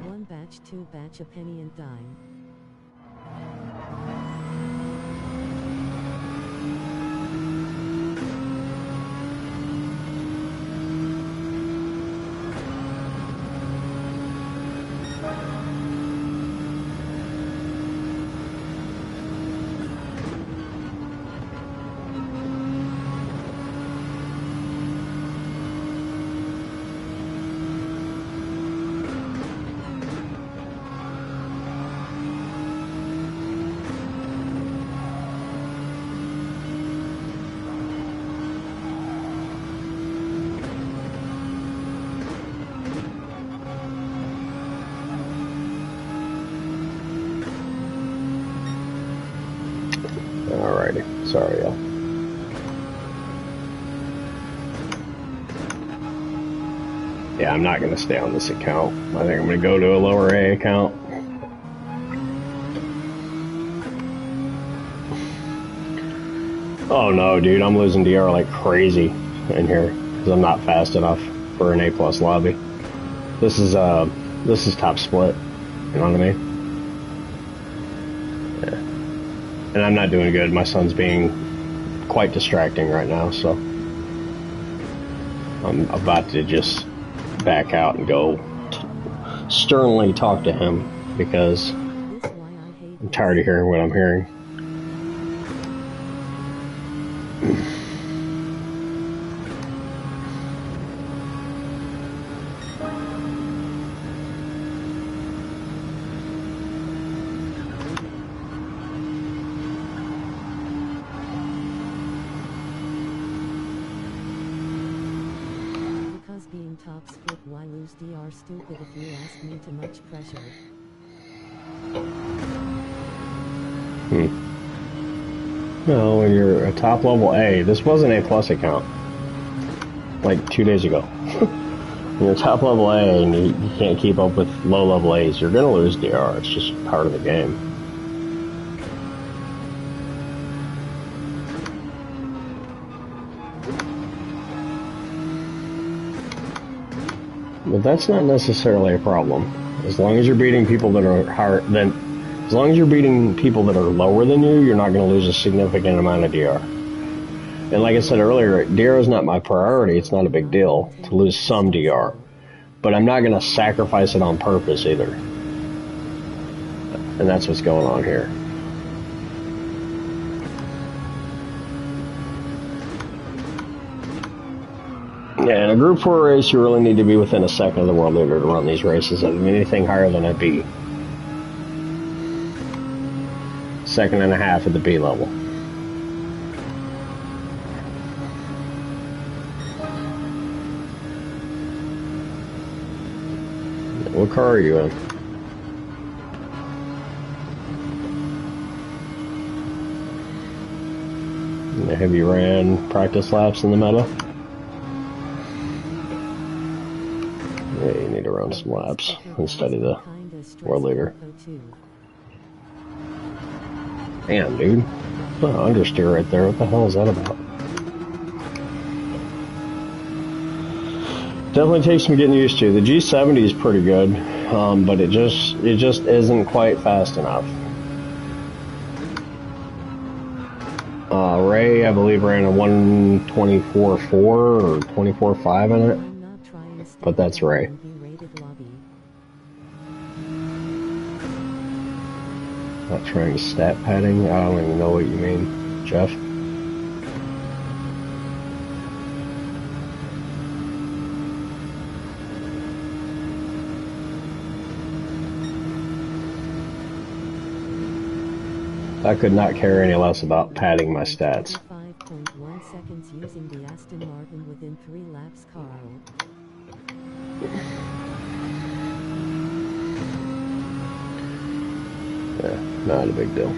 1 batch, 2 batch, a penny and dime. Alrighty. Sorry, y'all. Yeah, I'm not going to stay on this account. I think I'm going to go to a lower A account. Oh no, dude, I'm losing DR like crazy in here because I'm not fast enough for an A+ lobby. This is top split. You know what I mean? Yeah. And I'm not doing good. My son's being quite distracting right now, so I'm about to just back out and go sternly talk to him because I'm tired of hearing what I'm hearing. Because being top split, why lose DR stupid if you ask me, too much pressure. No, when you're a top level A, this was an A+ account like 2 days ago. When you're top level A and you can't keep up with low level A's, you're gonna lose DR. It's just part of the game. But that's not necessarily a problem. As long as you're beating people that are higher than, as long as you're beating people that are lower than you, you're not going to lose a significant amount of DR. And like I said earlier, DR is not my priority. It's not a big deal to lose some DR. But I'm not going to sacrifice it on purpose either. And that's what's going on here. Yeah, in a Group 4 race, you really need to be within a second of the world leader to run these races. I mean, anything higher than a B. Second and a half at the B level. What car are you in? Have you ran practice laps in the meta? Yeah, you need to run some laps and study the world leader. Damn, dude. Oh, understeer right there. What the hell is that about? Definitely takes some getting used to. The G70 is pretty good, but it just isn't quite fast enough. Ray, I believe, ran a 124.4 or 24.5 in it, but that's Ray. Not trying stat padding? I don't even know what you mean, Jeff. I could not care any less about padding my stats. 5.1 seconds using the Aston Martin within 3 laps, Carl. Yeah, not a big deal.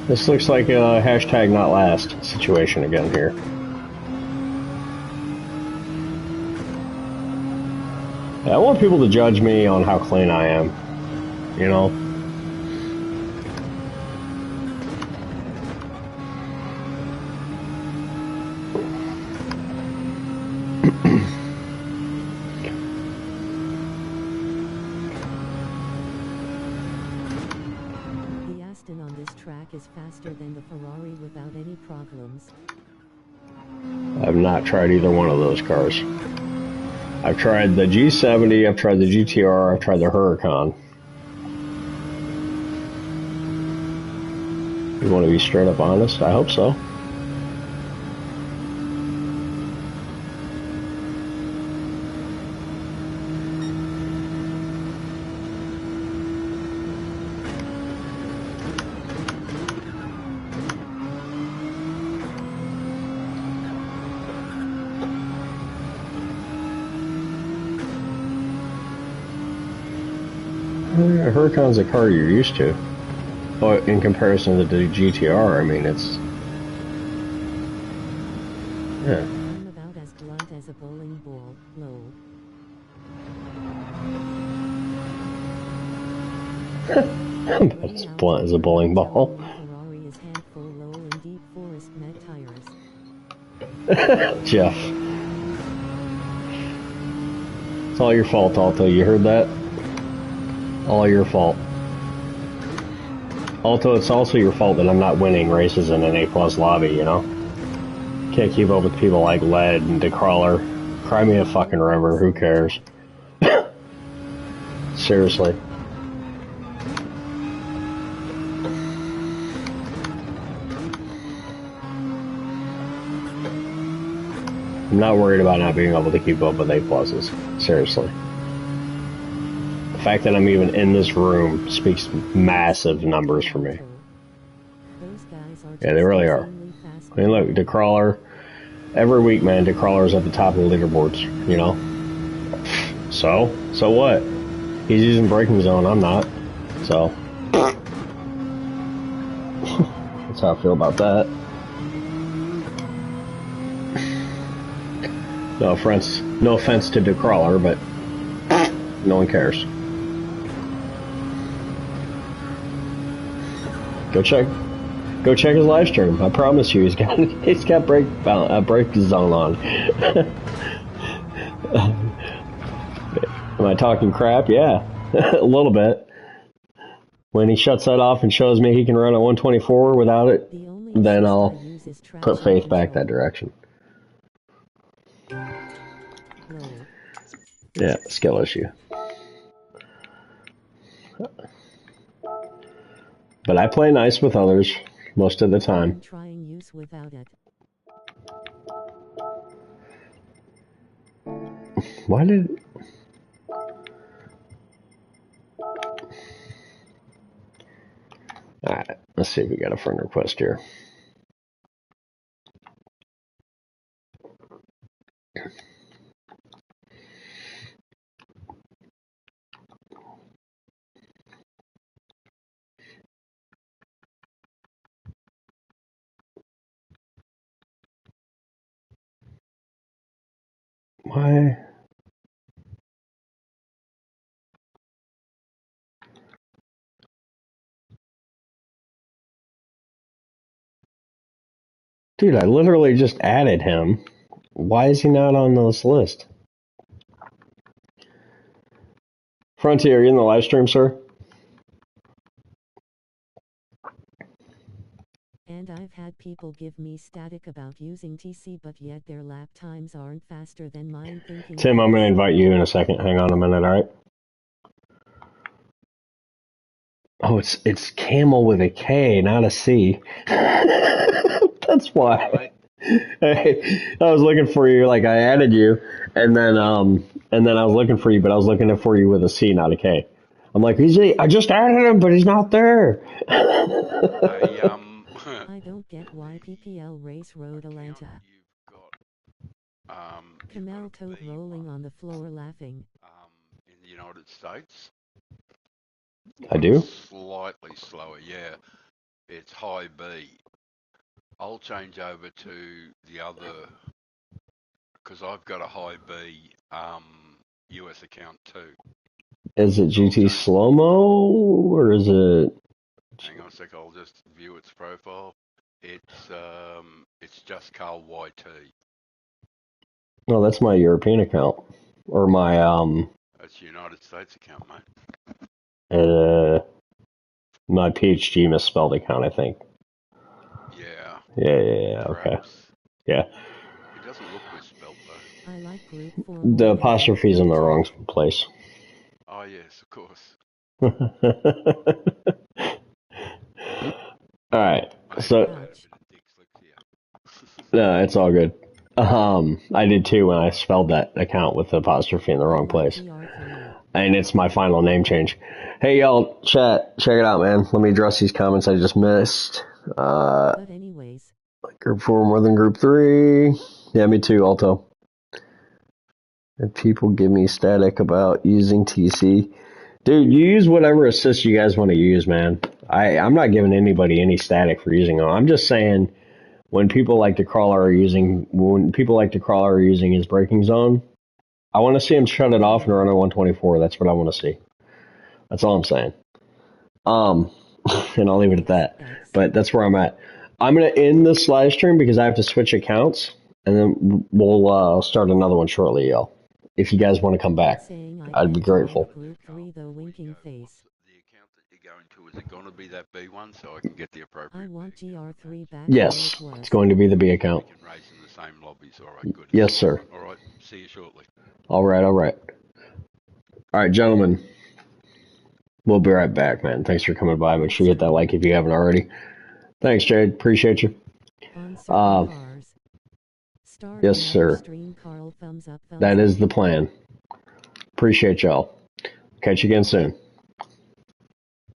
This looks like a hashtag not last situation again here. Yeah, I want people to judge me on how clean I am. You know? The Aston on this track is faster than the Ferrari without any problems. I've not tried either one of those cars. I've tried the G70, I've tried the GTR, I've tried the Huracan. You want to be straight up honest? I hope so. Huracan's a car you're used to. But in comparison to the GTR, I mean, it's... Yeah. I'm about as blunt as a bowling ball, lol. About as blunt as a bowling ball. Ferrari is handful lol in deep forest met tires. Jeff. It's all your fault, Alto. You heard that? All your fault. Alto, it's also your fault that I'm not winning races in an A+ lobby, you know? Can't keep up with people like Led and DeCrawler. Cry me a fucking river, who cares? Seriously. I'm not worried about not being able to keep up with A+s. Seriously. The fact that I'm even in this room speaks massive numbers for me. Yeah, they really are. I mean, look, DeCrawler, every week, man, DeCrawler's at the top of the leaderboards, you know? So what? He's using braking zone, I'm not. So. That's how I feel about that. No offense to DeCrawler, but no one cares. Go check his live stream. I promise you, he's got brake zone on. Am I talking crap? Yeah, a little bit. When he shuts that off and shows me he can run at 124 without it, then I'll put faith back that direction. Yeah, skill issue. But I play nice with others most of the time. I'm trying use without it. Why did... Alright, let's see if we got a friend request here. Why? Dude, I literally just added him. Why is he not on this list? Frontier, are you in the live stream, sir? And I've had people give me static about using TC, but yet their lap times aren't faster than mine. Thinking Tim, I'm going to invite you in a second. Hang on a minute, all right? Oh, it's Camel with a K, not a C. That's why. Hey, I was looking for you, like I added you, and then I was looking for you, but I was looking for you with a C, not a K. I'm like, I just added him, but he's not there. I don't get why PPL Race Road Atlanta. Kamel Toad rolling on the floor laughing. In the United States. I do? Slightly slower, yeah. it's high B. I'll change over to the other because I've got a high B US account too. Is it GT Slow Mo or is it? Hang on a sec, I'll just view its profile. It's just Carl YT. No, that's my European account or my That's United States account, mate. my PhD misspelled account, I think. Yeah. Yeah. Okay. Yeah. It doesn't look misspelled though. I like group 4 The apostrophe's in the wrong place. Oh yes, of course. All right. So no, it's all good. I did too when I spelled that account with the apostrophe in the wrong place. And it's my final name change. Hey y'all, chat, check it out, man. Let me address these comments I just missed. But anyways, Group 4 more than Group 3. Yeah, me too, Alto. And people give me static about using TC. Dude, you use whatever assist you guys want to use, man. I'm not giving anybody any static for using them. I'm just saying when people like to crawl are using his braking zone, I want to see him shut it off and run on 124. That's what I want to see. That's all I'm saying. And I'll leave it at that. But that's where I'm at. I'm going to end this live stream because I have to switch accounts, and then we'll start another one shortly, y'all. If you guys want to come back, I'd be grateful. Group 3 though, winking face. The account that you're going to, is it going to be that B one so I can get the appropriate? I want GR3 back. Yes, it's going to be the B account. We can race in the same lobbies. All right, good. Yes, sir. All right, see you shortly. All right. All right, gentlemen. We'll be right back, man. Thanks for coming by. Make sure you hit that like if you haven't already. Thanks, Jade. Appreciate you. Yes, sir. That is the plan. Appreciate y'all. Catch you again soon.